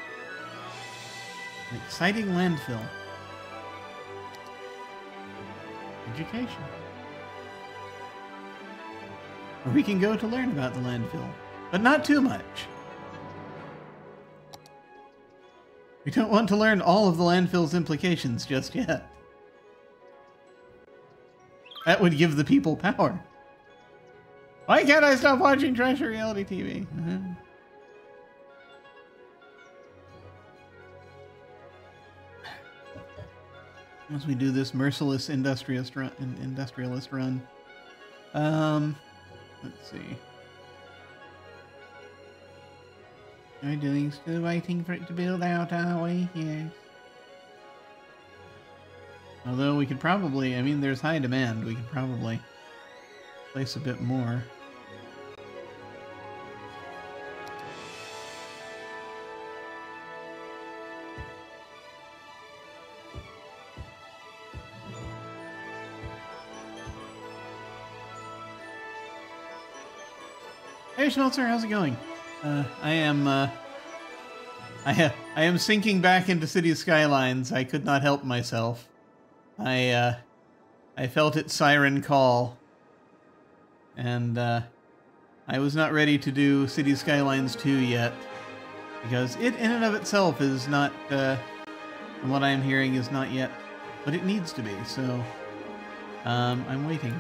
An exciting landfill. Education. Where we can go to learn about the landfill, but not too much. We don't want to learn all of the landfill's implications just yet. That would give the people power. Why can't I stop watching trashy reality TV? Once we do this merciless industrialist run. Let's see. We're doing still waiting for it to build out, are we? Yes. Although we could probably, I mean, there's high demand. We could probably place a bit more. Hey Schmelzer, how's it going? I am sinking back into City Skylines. I could not help myself. I felt its siren call, and I was not ready to do City Skylines 2 yet, because it in and of itself is not, from what I'm hearing, is not yet what it needs to be. So I'm waiting.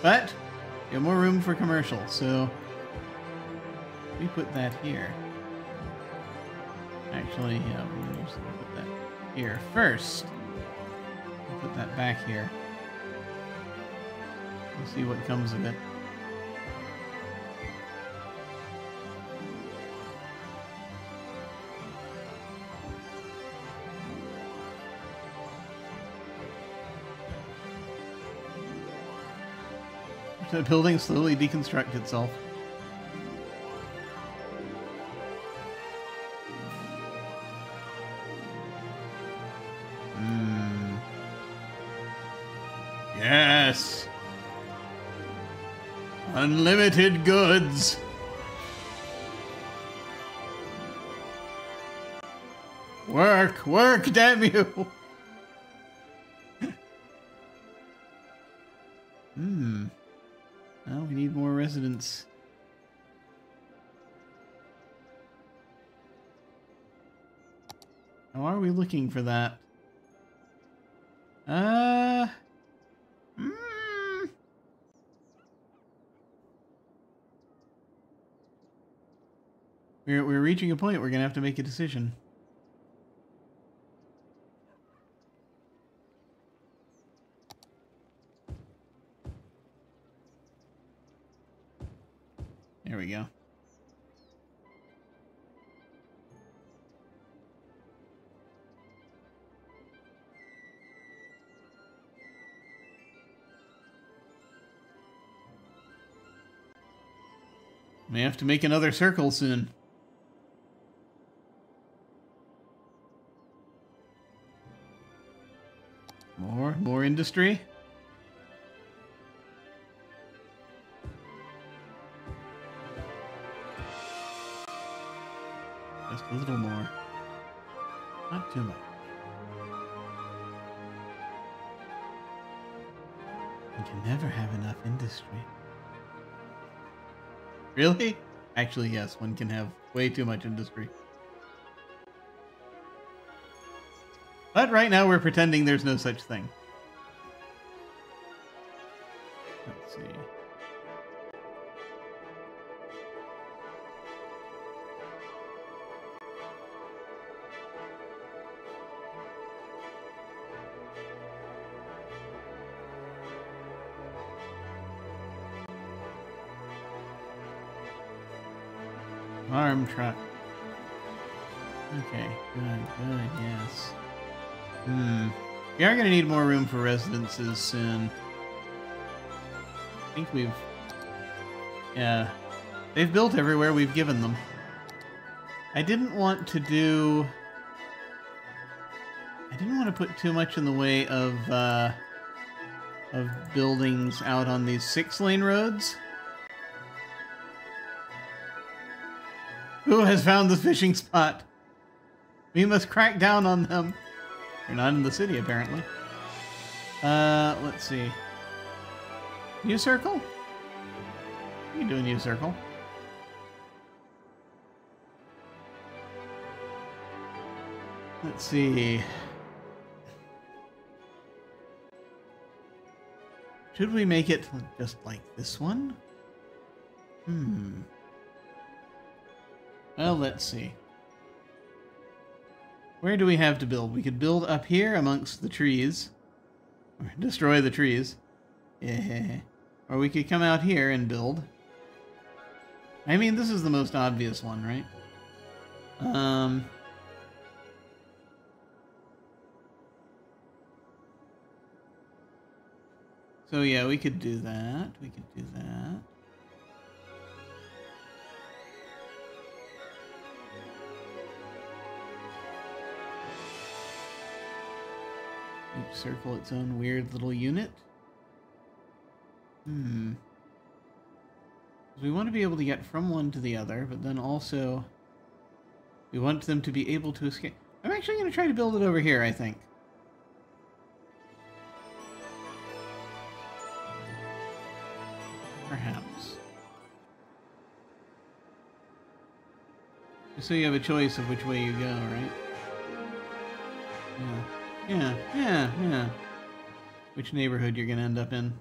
But we have more room for commercial, so we put that here. Actually, yeah, we'll usually put that here first. We'll put that back here. We'll see what comes of it. The building slowly deconstruct itself. Yes! Unlimited goods! Work! Work, damn you! Well, we need more residents. How are we looking for that? We're reaching a point we're gonna have to make a decision. There we go. May have to make another circle soon. More industry. Just a little more. Not too much. You can never have enough industry. Really? Actually, yes, one can have way too much industry. But right now we're pretending there's no such thing. Let's see. Farm truck. Okay, good, yes. We are going to need more room for residences soon. I think we've... Yeah. They've built everywhere we've given them. I didn't want to do... I didn't want to put too much in the way of buildings out on these 6-lane roads. Who has found the fishing spot? We must crack down on them. They're not in the city, apparently. Let's see. New circle? You can do a new circle. Let's see. Should we make it just like this one? Well, let's see. Where do we have to build? We could build up here amongst the trees. Or destroy the trees. Yeah. Or we could come out here and build. I mean, this is the most obvious one, right? So yeah, we could do that. We could do that. Each circle its own weird little unit. We want to be able to get from one to the other, but then also we want them to be able to escape. I'm actually going to try to build it over here, I think. Perhaps. Just so you have a choice of which way you go, right? Yeah. Which neighborhood you're going to end up in.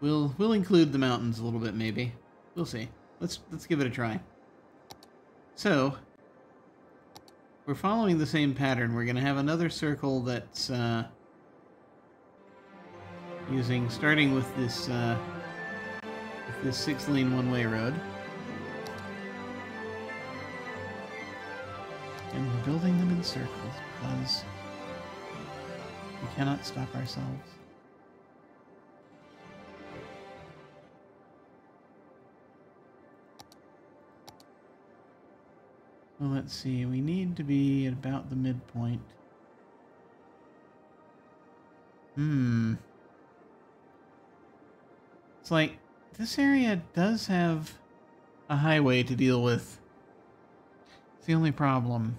We'll include the mountains a little bit, maybe. We'll see. Let's give it a try. So, we're following the same pattern. We're going to have another circle that's starting with this 6-lane one-way road. And we're building them in circles because we cannot stop ourselves. Well, let's see. We need to be at about the midpoint. It's like, this area does have a highway to deal with. It's the only problem.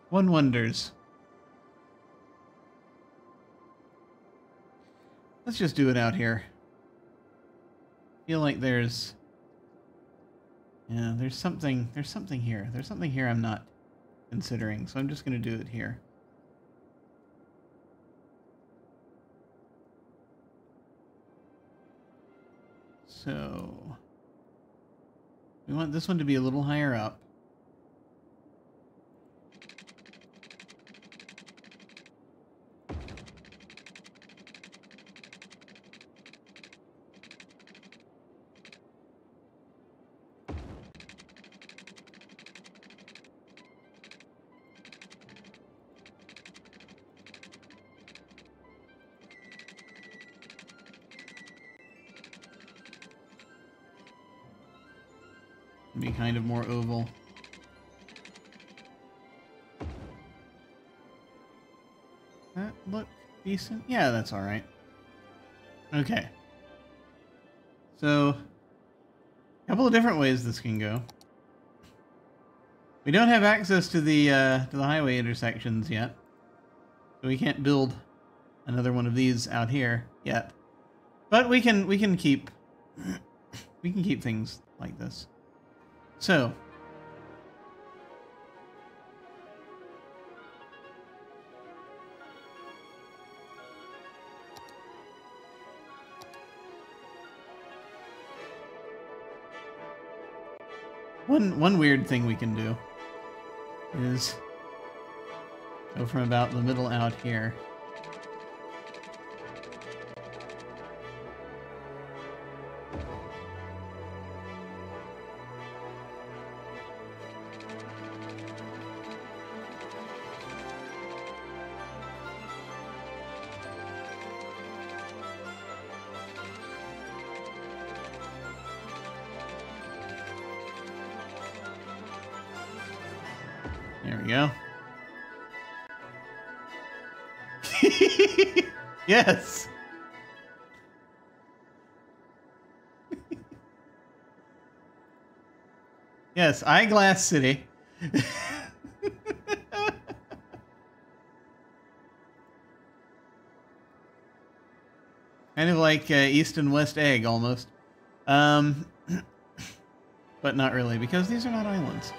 One wonders. Let's just do it out here. Feel like there's... Yeah, there's something here. There's something here I'm not considering, so I'm just going to do it here. So, we want this one to be a little higher up. Be kind of more oval. That look decent? Yeah, that's alright. Okay. So, a couple of different ways this can go. We don't have access to the highway intersections yet. So we can't build another one of these out here yet. But we can keep things like this. So, one weird thing we can do is go from about the middle out here. There we go. Yes. Yes, Eyeglass City. Kind of like East and West Egg, almost. But not really, because these are not islands.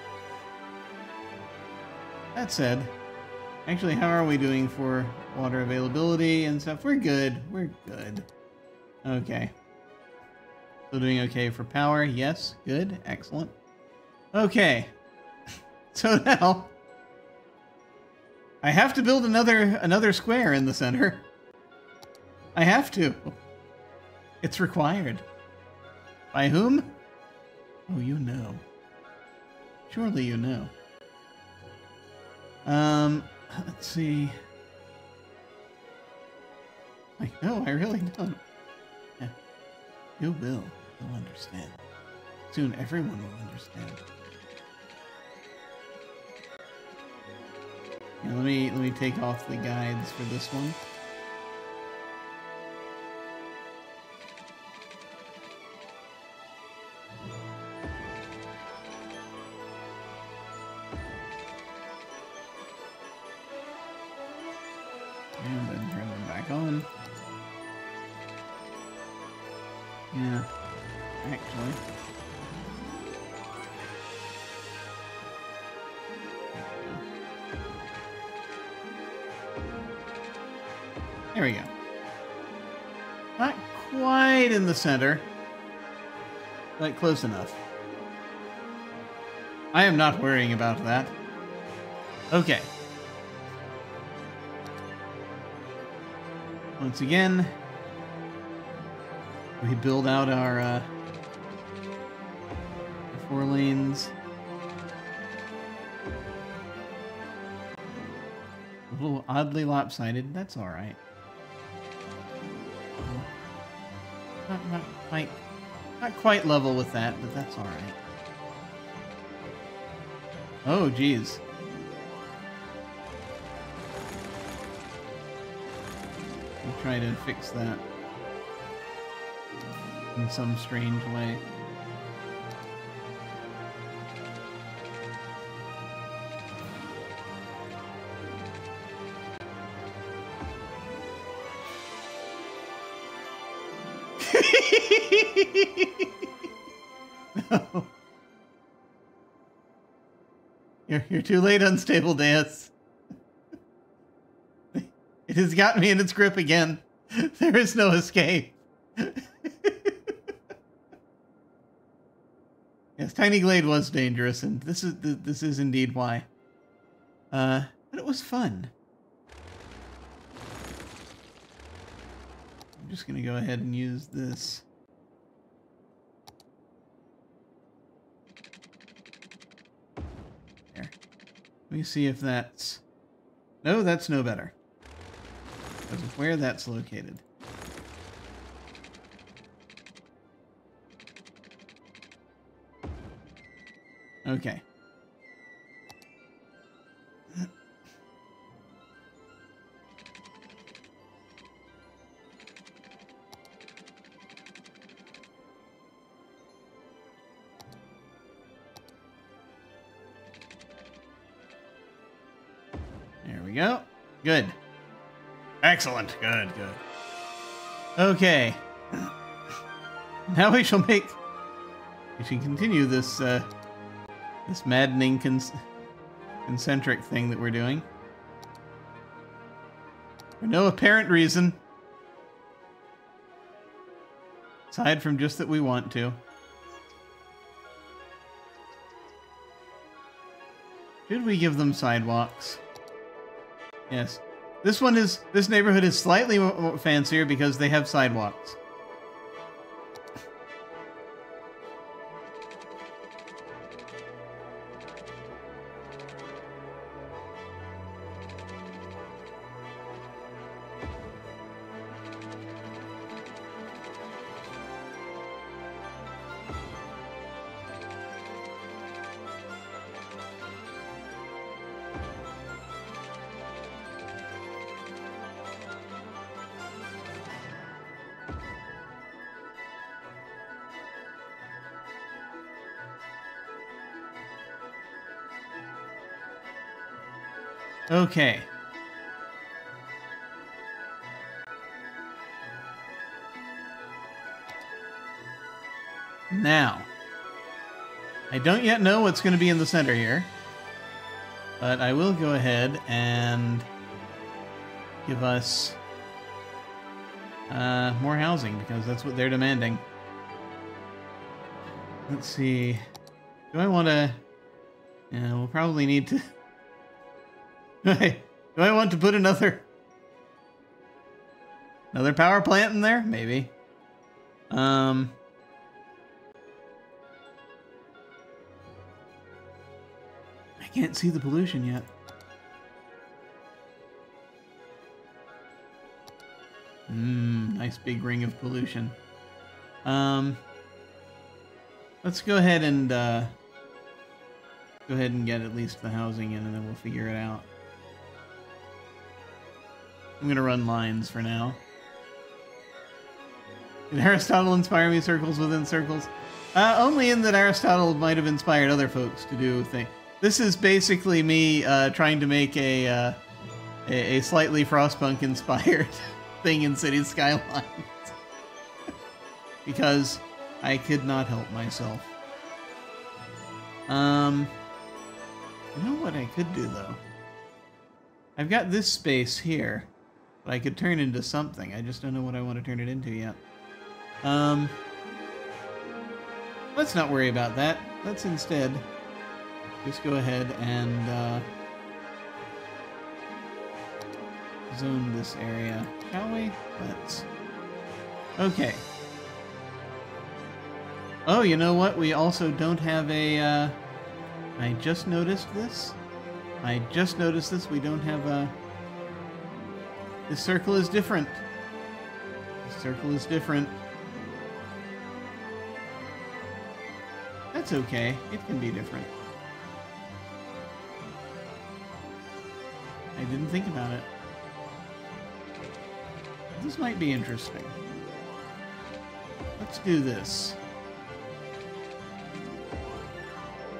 That said, actually, how are we doing for water availability and stuff? We're good. We're good. Okay. Still doing okay for power. Yes. Good. Excellent. Okay. So now, I have to build another square in the center. I have to. It's required. By whom? Oh, you know. Surely you know. Let's see. No, I really don't. Yeah. You will. You'll understand. Soon everyone will understand. Yeah, let me take off the guides for this one. And then turn them back on. Yeah, actually. There we go. Not quite in the center, but close enough. I am not worrying about that. Okay. Once again, we build out our 4 lanes. A little oddly lopsided. That's all right. Not quite level with that, but that's all right. Oh, geez. I'll try to fix that in some strange way. No. You're too late, Unstable Dance. It has got me in its grip again. There is no escape. Yes, Tiny Glade was dangerous, and this is indeed why. But it was fun. I'm just gonna go ahead and use this. There. Let me see if that's... No, that's no better. Because of where that's located. Okay. There we go. Good. Excellent. Good, good. Okay. Now we shall make... We should continue this, this maddening concentric thing that we're doing. For no apparent reason. Aside from just that we want to. Should we give them sidewalks? Yes. This neighborhood is slightly more fancier because they have sidewalks. Okay. Now, I don't yet know what's going to be in the center here, but I will go ahead and give us more housing because that's what they're demanding. Let's see. Do I want to... Yeah, we'll probably need to... Do I want to put another power plant in there? Maybe. I can't see the pollution yet. Nice big ring of pollution. Let's go ahead and get at least the housing in, and then we'll figure it out. I'm gonna run lines for now. Did Aristotle inspire me? Circles within circles? Only in that Aristotle might have inspired other folks to do things. This is basically me trying to make a slightly Frostpunk-inspired thing in Cities Skylines. Because I could not help myself. You know what I could do, though? I've got this space here, but I could turn into something. I just don't know what I want to turn it into yet. Let's not worry about that. Let's instead just go ahead and zone this area, shall we? Let's... Okay. Oh, you know what? We also don't have a, I just noticed this. We don't have a... This circle is different. This circle is different. That's okay. It can be different. I didn't think about it. This might be interesting. Let's do this.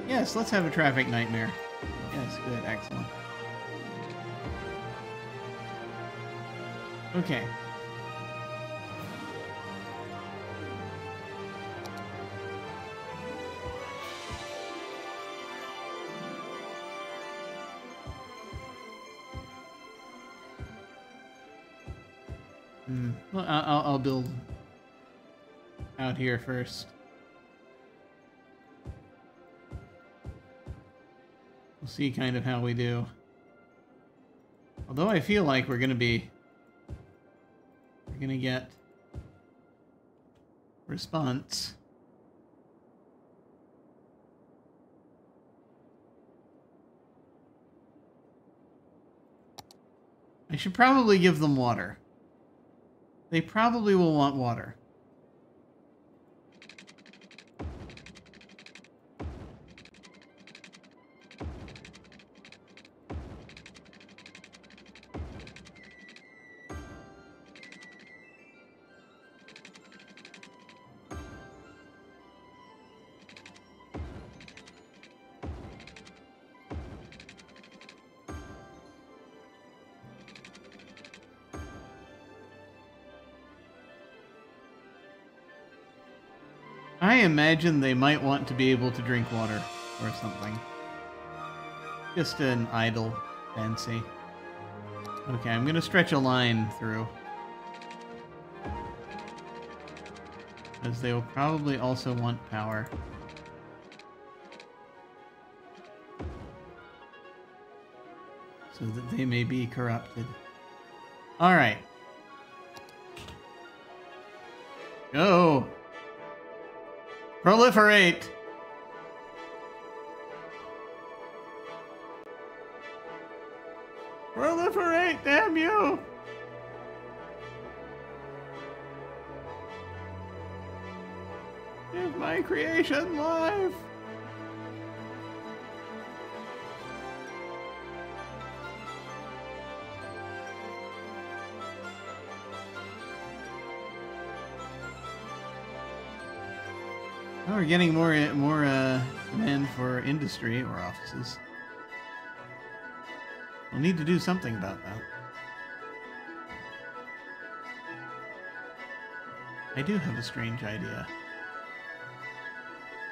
Yes, let's have a traffic nightmare. Yes, good, excellent. Okay. Well, I'll build out here first. We'll see kind of how we do. Although I feel like we're gonna get response. I should probably give them water. They probably will want water. I imagine they might want to be able to drink water or something. Just an idle fancy. Okay, I'm gonna stretch a line through. Because they will probably also want power. So that they may be corrupted. Alright. Go! Proliferate! Proliferate, damn you! Give my creation life! Oh, we're getting more demand for industry or offices. We'll need to do something about that. I do have a strange idea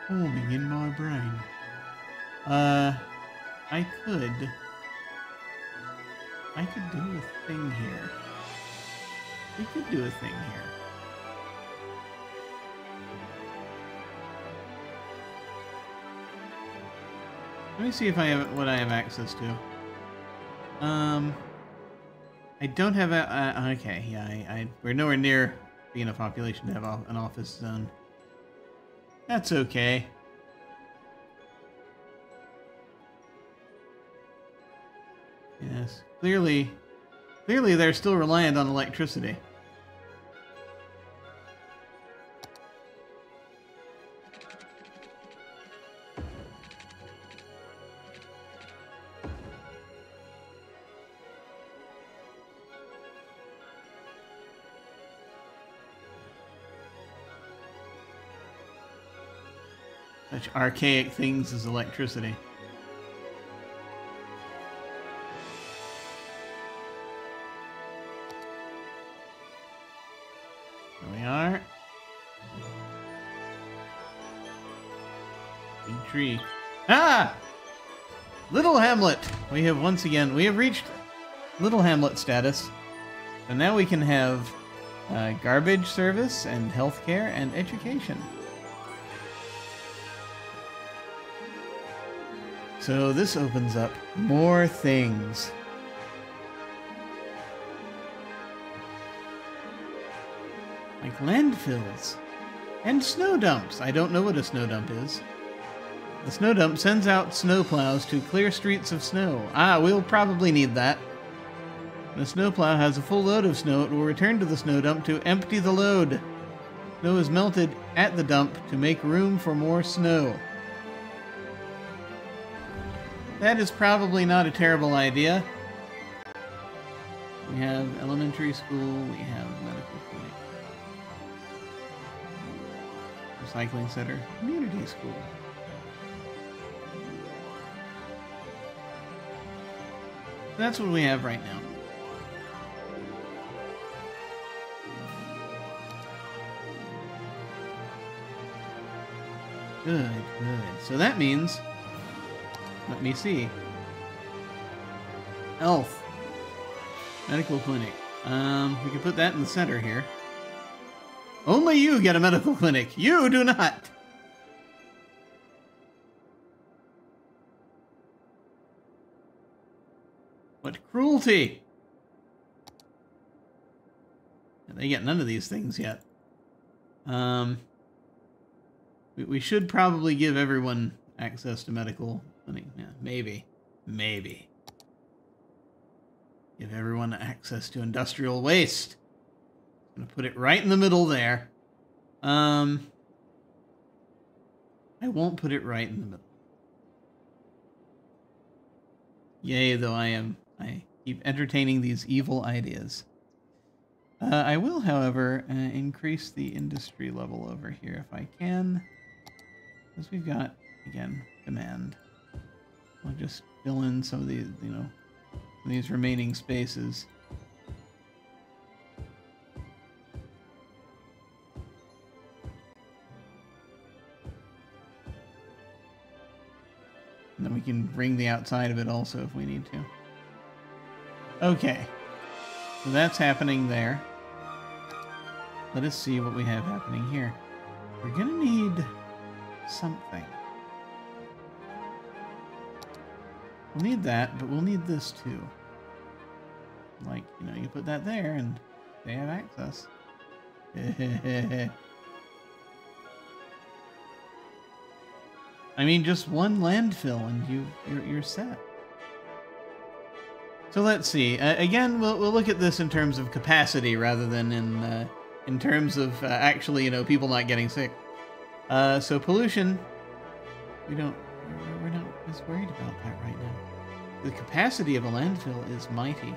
forming in my brain. I could do a thing here. We could do a thing here. Let me see if I have what I have access to. I don't have a. Okay, yeah, we're nowhere near being a population to have an office zone. That's okay. Yes, clearly they're still reliant on electricity. Such archaic things as electricity. There we are. Big tree. Ah! Little Hamlet! We have reached Little Hamlet status. So now we can have garbage service and healthcare and education. So this opens up more things. Like landfills. And snow dumps. I don't know what a snow dump is. The snow dump sends out snowplows to clear streets of snow. Ah, we'll probably need that. When a snowplow has a full load of snow, it will return to the snow dump to empty the load. Snow is melted at the dump to make room for more snow. That is probably not a terrible idea. We have elementary school, we have medical clinic, recycling center, community school. That's what we have right now. Good, good. So that means... Let me see. Health. Medical clinic. We can put that in the center here. Only you get a medical clinic. You do not. What cruelty. They get none of these things yet. We should probably give everyone access to medical clinic. Yeah, maybe. Give everyone access to industrial waste. I'm gonna put it right in the middle there. I won't put it right in the middle. Yay, though I keep entertaining these evil ideas. I will, however, increase the industry level over here if I can. Because we've got, again, demand. I'll just fill in some of these, these remaining spaces. can bring the outside of it also if we need to. Okay. So that's happening there. Let us see what we have happening here. We're gonna need something. We'll need that, but we'll need this too. Like, you know, you put that there and they have access. I mean, just one landfill and you're set. So let's see. Again, we'll look at this in terms of capacity rather than in terms of actually, you know, people not getting sick. So pollution, we're not as worried about that right now. The capacity of a landfill is mighty,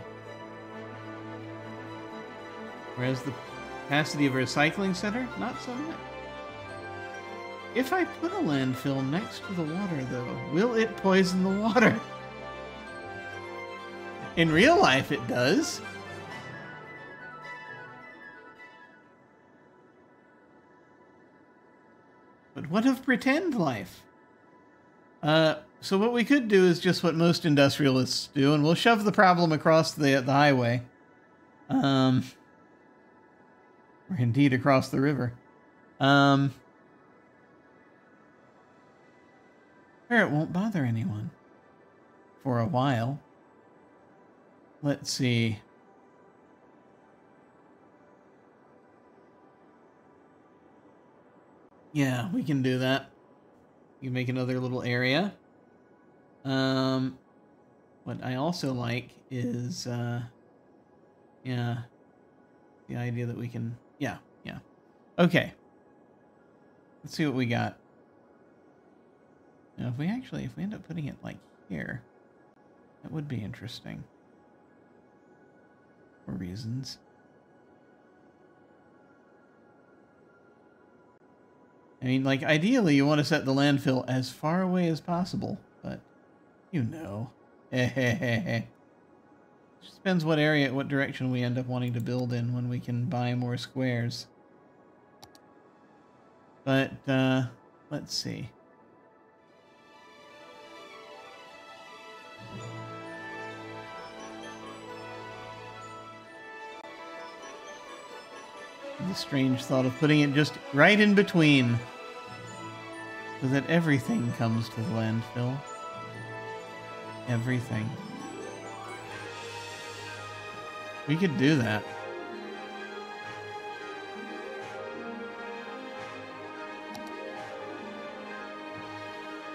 whereas the capacity of a recycling center, not so much. If I put a landfill next to the water, though, will it poison the water? In real life, it does. But what of pretend life? So what we could do is just what most industrialists do, and we'll shove the problem across the highway. Or indeed across the river. Where it won't bother anyone. For a while. Let's see. Yeah, we can do that. You make another little area. What I also like is, yeah, the idea that we can, yeah. Okay. Let's see what we got. Now, if we end up putting it like here, that would be interesting. For reasons. I mean, like, ideally you want to set the landfill as far away as possible, but you know. Just depends what direction we end up wanting to build in when we can buy more squares. But, let's see. The strange thought of putting it just right in between, so that everything comes to the landfill. Everything. We could do that.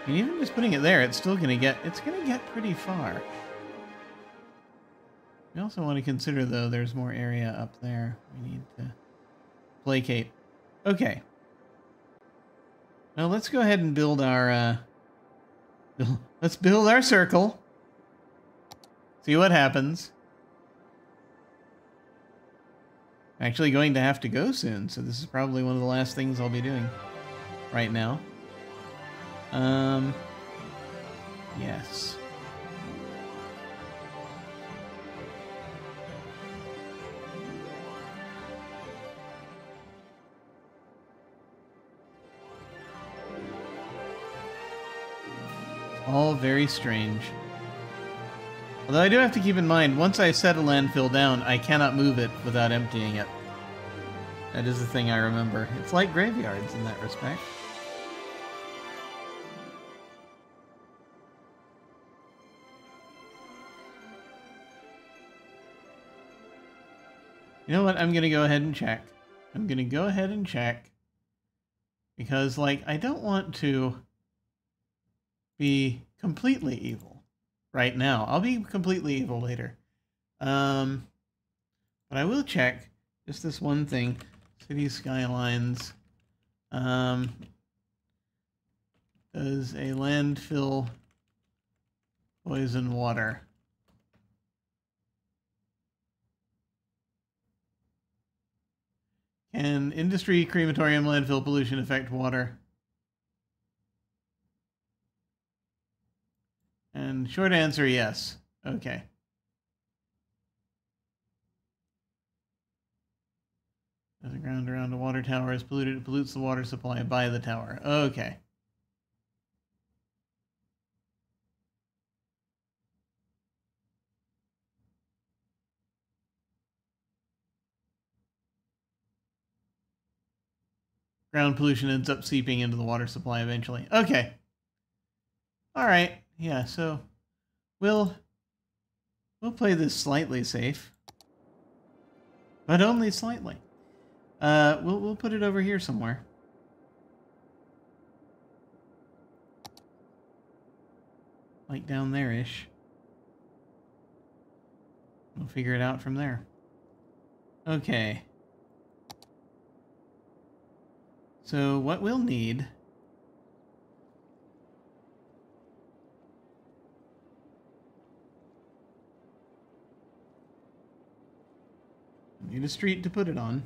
And even just putting it there, it's gonna get pretty far. We also want to consider, though, there's more area up there. We need to placate. Okay. Now let's go ahead and build our, let's build our circle. See what happens. I'm actually going to have to go soon, so this is probably one of the last things I'll be doing right now. Yes. All very strange. Although I do have to keep in mind, once I set a landfill down, I cannot move it without emptying it. That is the thing I remember. It's like graveyards in that respect. You know what? I'm going to go ahead and check. Because, like, I don't want to be completely evil right now. I'll be completely evil later. But I will check just this one thing. City Skylines. Does a landfill poison water? Can industry, crematorium, landfill pollution affect water? And short answer, yes. Okay. As the ground around a water tower is polluted, it pollutes the water supply by the tower. Okay. ground pollution ends up seeping into the water supply eventually. Okay. All right. Yeah, so we'll play this slightly safe. But only slightly. We'll put it over here somewhere. Like down there-ish. We'll figure it out from there. Okay. So what we'll need... Need a street to put it on.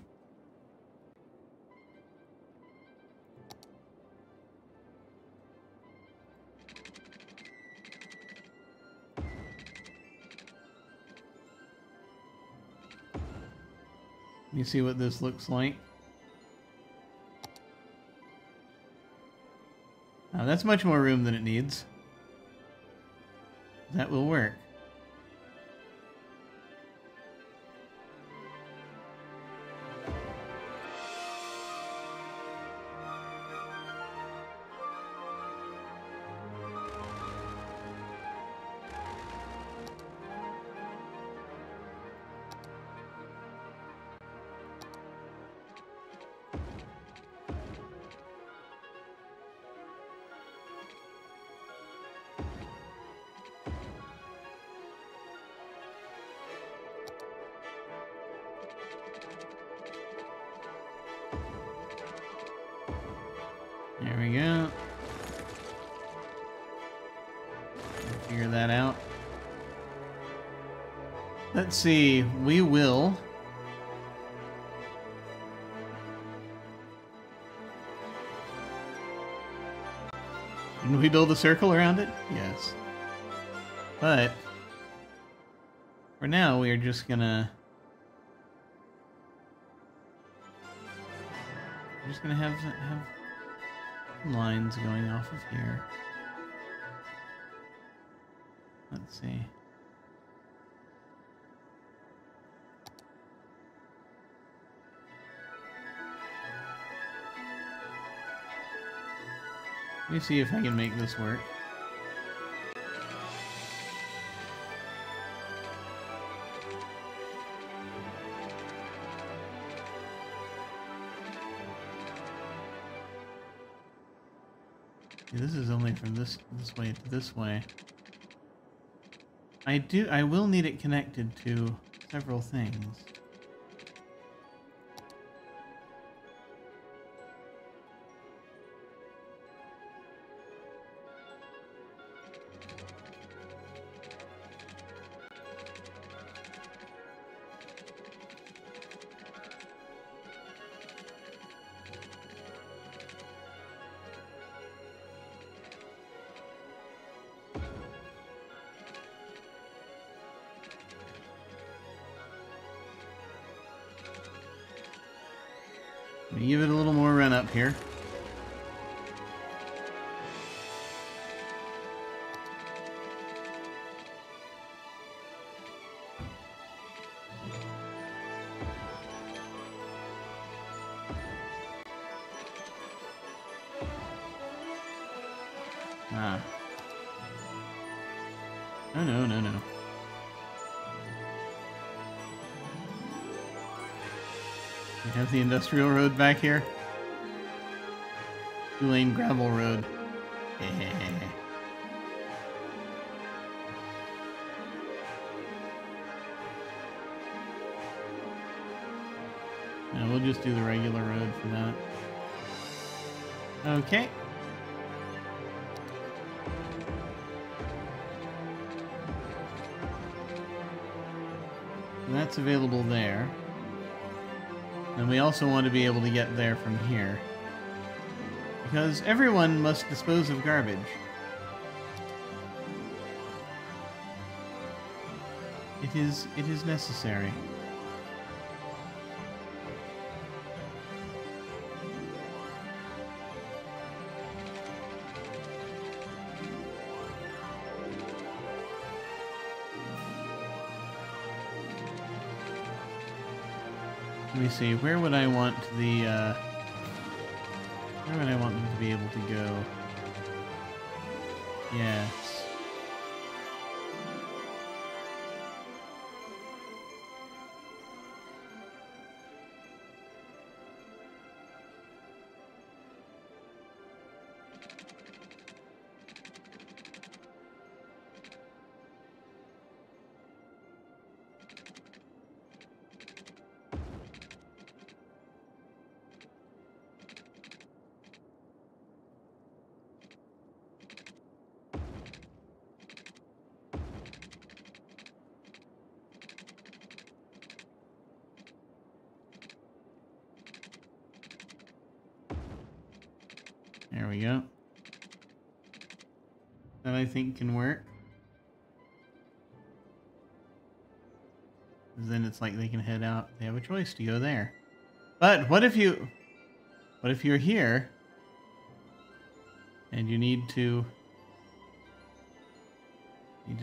Let me see what this looks like. Now that's much more room than it needs. That will work. There we go. Figure that out. Let's see, we will... Didn't we build a circle around it? Yes. But... for now, we are just gonna... we're just gonna have lines going off of here. Let's see. Let me see if I can make this work. This is only from this way to this way. I will need it connected to several things. Give it a little more run up here. Ah. No. We have the industrial road back here. 2-lane gravel road. No, we'll just do the regular road for that. Okay. That's available there. And we also want to be able to get there from here. Because everyone must dispose of garbage. It is necessary. Let me see, where would I want the Where would I want them to be able to go? Yes. There we go. That I think can work. Because then it's like they can head out. They have a choice to go there. But what if you're here and you need to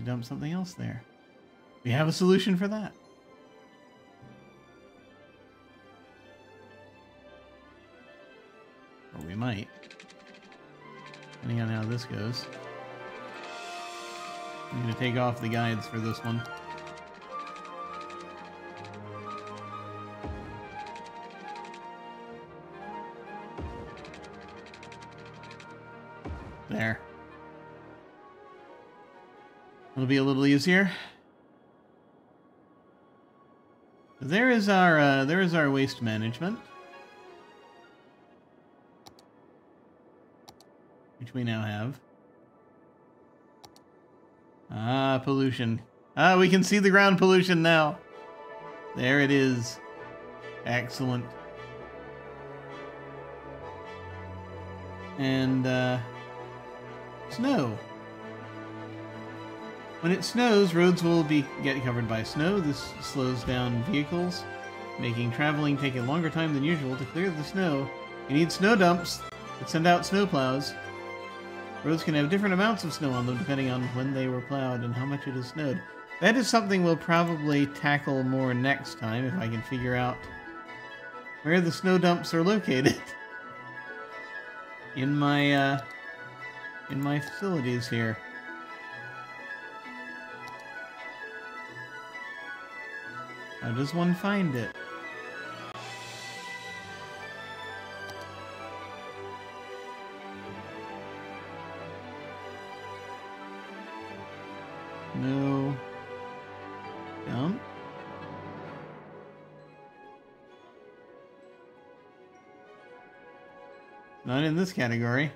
dump something else there? We have a solution for that. Or we might. Depending on how this goes. I'm going to take off the guides for this one. There. It'll be a little easier. There is our waste management, which we now have. Ah, pollution. Ah, we can see the ground pollution now. There it is. Excellent. And, snow. When it snows, roads will get covered by snow. This slows down vehicles, making traveling take a longer time than usual. To clear the snow, you need snow dumps that send out snow plows. Roads can have different amounts of snow on them depending on when they were plowed and how much it has snowed. That is something we'll probably tackle more next time if I can figure out where the snow dumps are located in my facilities here. How does one find it? No. Dump. Not in this category.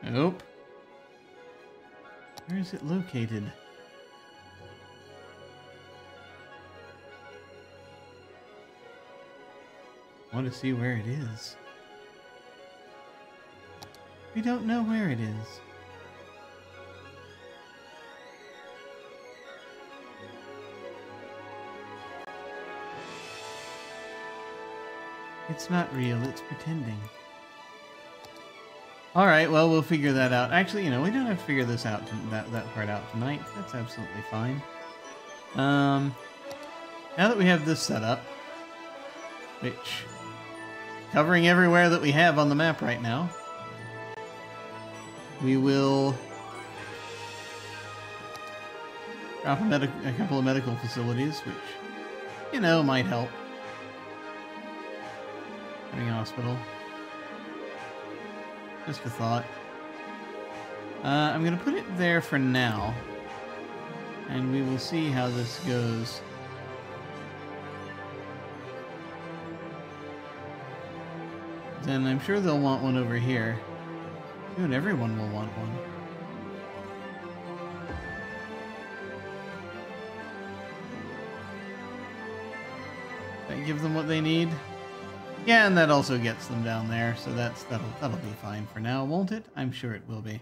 Nope. Where is it located? I want to see where it is. We don't know where it is. It's not real, it's pretending. Alright, well, we'll figure that out. Actually, you know, we don't have to figure this out, that part out tonight. That's absolutely fine. Now that we have this set up, which, covering everywhere that we have on the map right now, we will drop a couple of medical facilities, which, you know, might help. Having a hospital. Just a thought. I'm going to put it there for now. And we will see how this goes. Then I'm sure they'll want one over here. Dude, everyone will want one. That give them what they need? Yeah, and that also gets them down there, so that'll be fine for now, won't it? I'm sure it will be.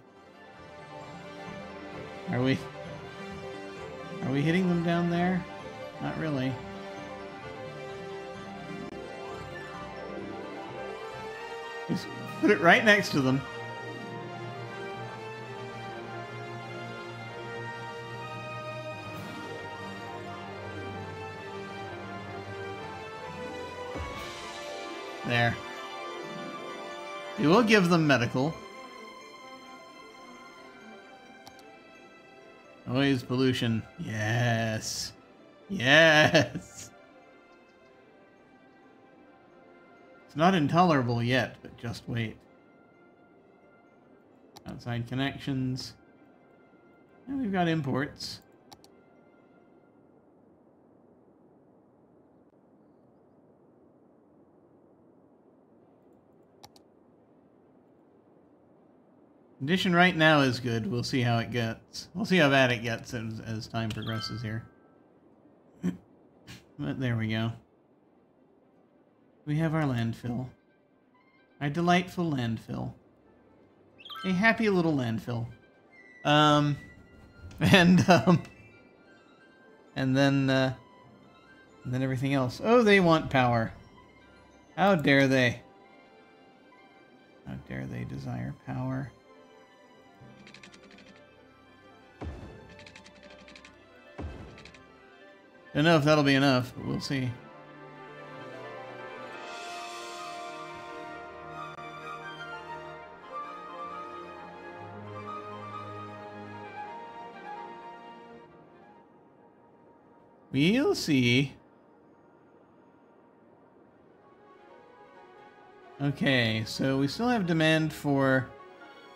Are we hitting them down there? Not really. Just put it right next to them. There. We will give them medical. Noise pollution. Yes. Yes. It's not intolerable yet, but just wait. Outside connections. And we've got imports. Condition right now is good. We'll see how it gets. We'll see how bad it gets as time progresses here. But there we go. We have our landfill. Our delightful landfill. A happy little landfill. And then everything else. Oh, they want power. How dare they? How dare they desire power? Don't know if that'll be enough, but we'll see. We'll see. Okay, so we still have demand for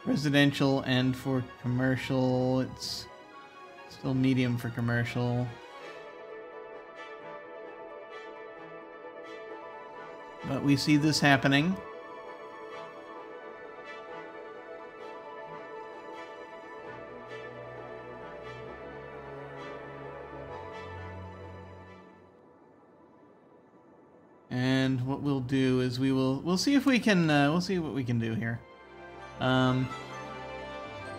residential and for commercial. It's still medium for commercial. But we see this happening. And what we'll do is we'll see if we can we'll see what we can do here. I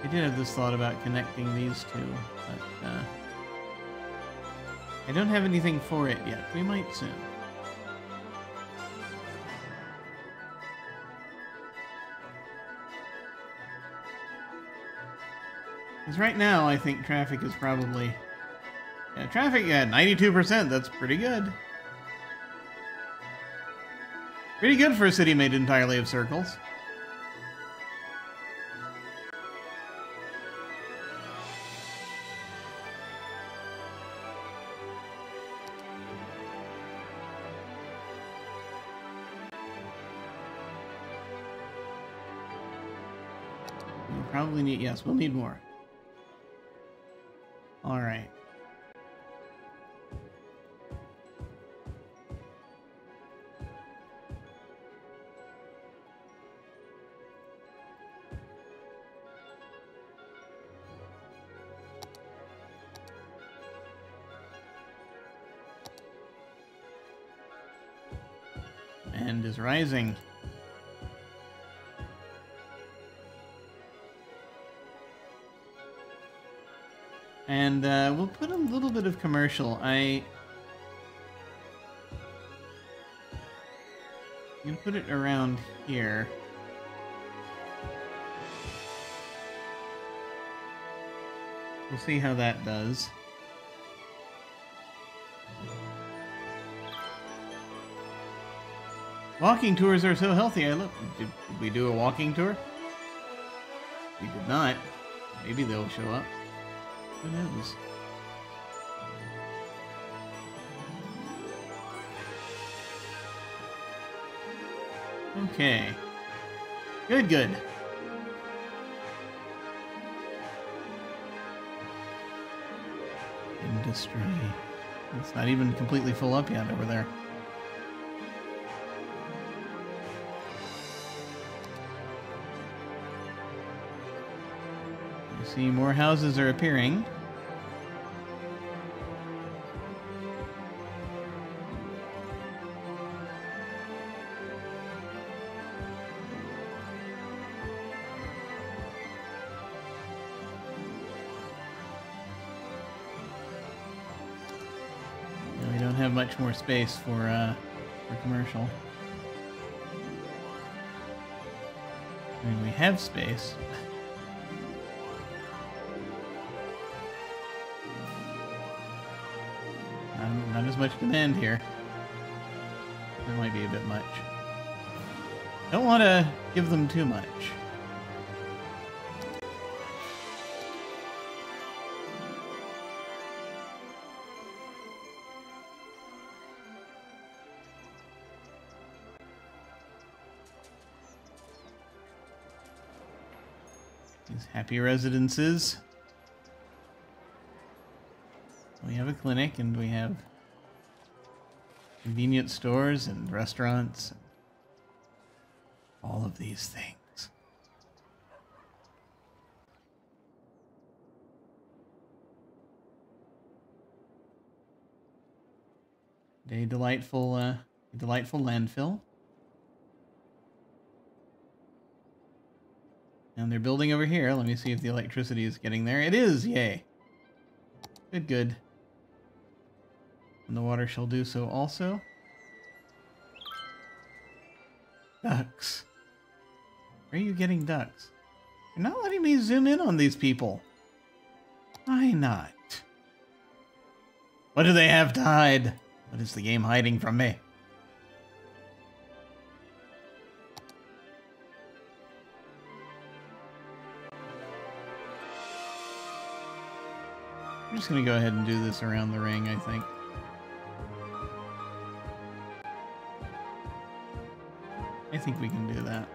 did have this thought about connecting these two, but I don't have anything for it yet. We might soon. Because right now, I think traffic is probably... Yeah, traffic at 92%, that's pretty good. Pretty good for a city made entirely of circles. We'll probably need... Yes, we'll need more. All right. And is rising. And we'll put a little bit of commercial. I'm gonna put it around here. We'll see how that does. Walking tours are so healthy. Did we do a walking tour? We did not. Maybe they'll show up. Who knows? Okay. Good, good. Industry. It's not even completely full up yet over there. You see more houses are appearing. Much more space for commercial. I mean, we have space. Not as much demand here. That might be a bit much. Don't want to give them too much. These happy residences. We have a clinic and we have convenience stores and restaurants. All of these things. A delightful landfill. And they're building over here. Let me see if the electricity is getting there. It is! Yay! Good, good. And the water shall do so also. Ducks. Where are you getting ducks? You're not letting me zoom in on these people. Why not? What do they have to hide? What is the game hiding from me? I'm just going to go ahead and do this around the ring, I think. I think we can do that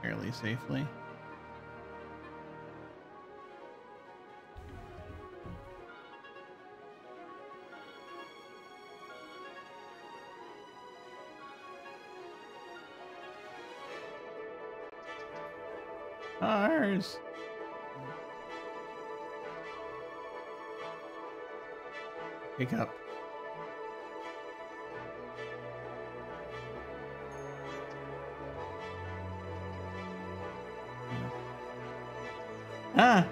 fairly safely. Cars! Pick up. Ah!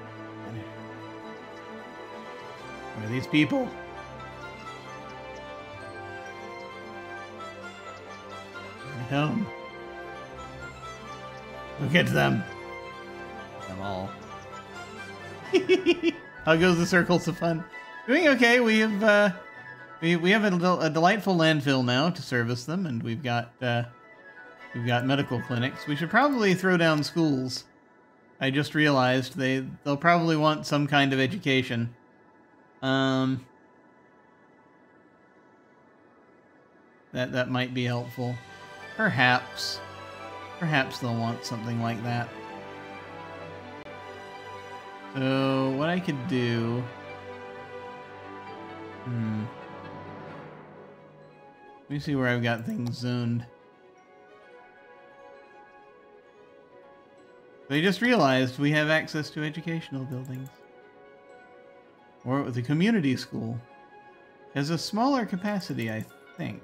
Where are these people? Bring home. Look at them. Them all. How goes the circles of fun? Doing okay. We have we have a delightful landfill now to service them, and we've got medical clinics. We should probably throw down schools. I just realized they'll probably want some kind of education. That might be helpful. Perhaps they'll want something like that. So what I could do. Let me see where I've got things zoned. They just realized we have access to educational buildings. Or the community school has a smaller capacity, I think.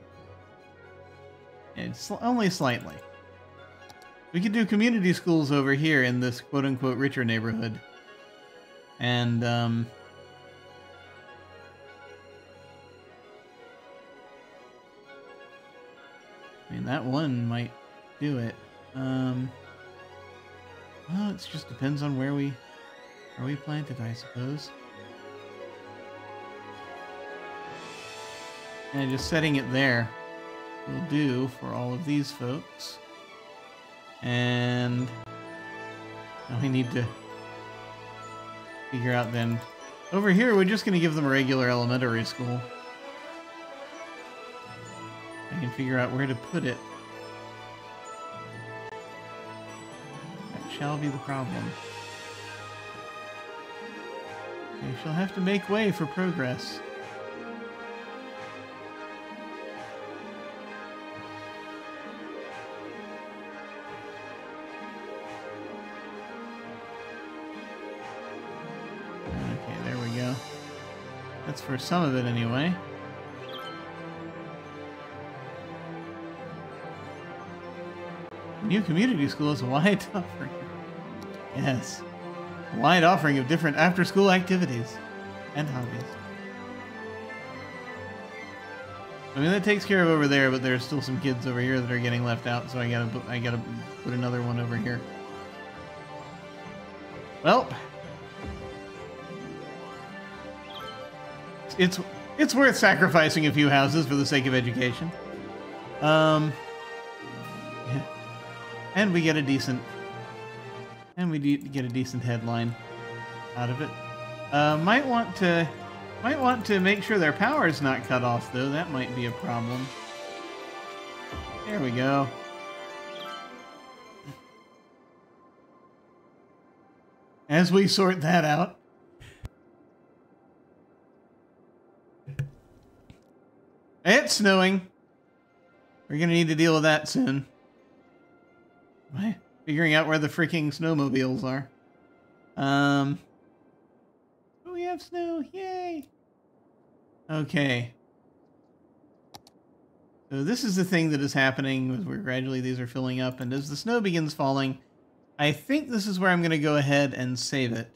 It's only slightly. We could do community schools over here in this quote-unquote richer neighborhood. And, I mean, that one might do it. Well, it just depends on where we plant it, I suppose. And just setting it there will do for all of these folks. And now we need to figure out then. Over here, we're just going to give them a regular elementary school. I can figure out where to put it. That shall be the problem. We shall have to make way for progress. Okay, there we go. That's for some of it anyway. New community school is a wide offering. Yes. A wide offering of different after-school activities and hobbies. I mean, that takes care of over there, but there's still some kids over here that are getting left out, so I gotta put another one over here. Well, it's worth sacrificing a few houses for the sake of education. Yeah. And we get a decent... And we get a decent headline out of it. Might want to make sure their power's not cut off, though. That might be a problem. There we go. As we sort that out. It's snowing. We're gonna need to deal with that soon. Figuring out where the freaking snowmobiles are. Oh, we have snow. Yay! Okay. So this is the thing that is happening, where gradually these are filling up, and as the snow begins falling, I think this is where I'm going to go ahead and save it.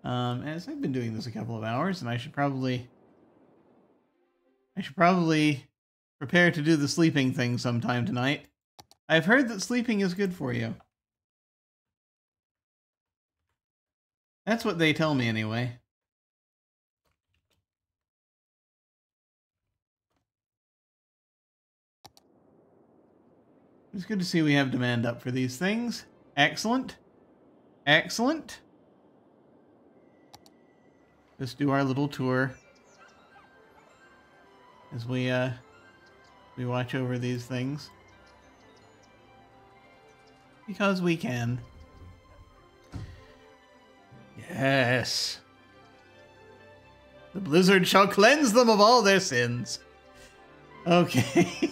As I've been doing this a couple of hours, and I should probably prepare to do the sleeping thing sometime tonight. I've heard that sleeping is good for you. That's what they tell me anyway. It's good to see we have demand up for these things. Excellent. Excellent. Let's do our little tour as we watch over these things. Because we can. Yes. The blizzard shall cleanse them of all their sins. Okay.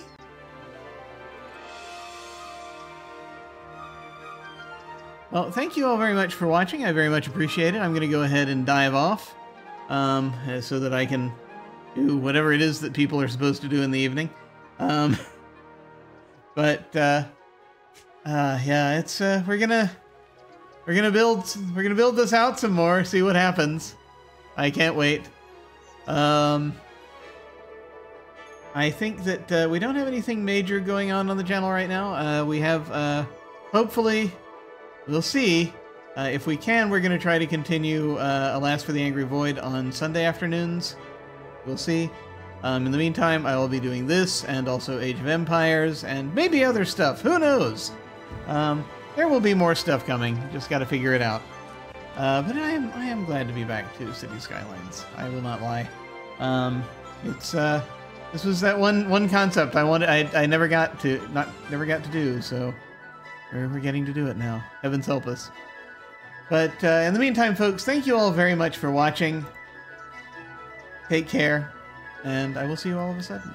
Well, thank you all very much for watching. I very much appreciate it. I'm going to go ahead and dive off so that I can do whatever it is that people are supposed to do in the evening. Yeah, it's we're gonna build this out some more, see what happens. I can't wait. I think that we don't have anything major going on the channel right now. We have hopefully, we'll see. If we can, we're gonna try to continue Alas for the Angry Void on Sunday afternoons. We'll see. In the meantime, I will be doing this and also Age of Empires and maybe other stuff. Who knows? There will be more stuff coming. Just got to figure it out. But I am glad to be back to City Skylines. I will not lie. This was that one concept I never got to do. So we're getting to do it now. Heavens help us. But in the meantime, folks, thank you all very much for watching. Take care, and I will see you all of a sudden.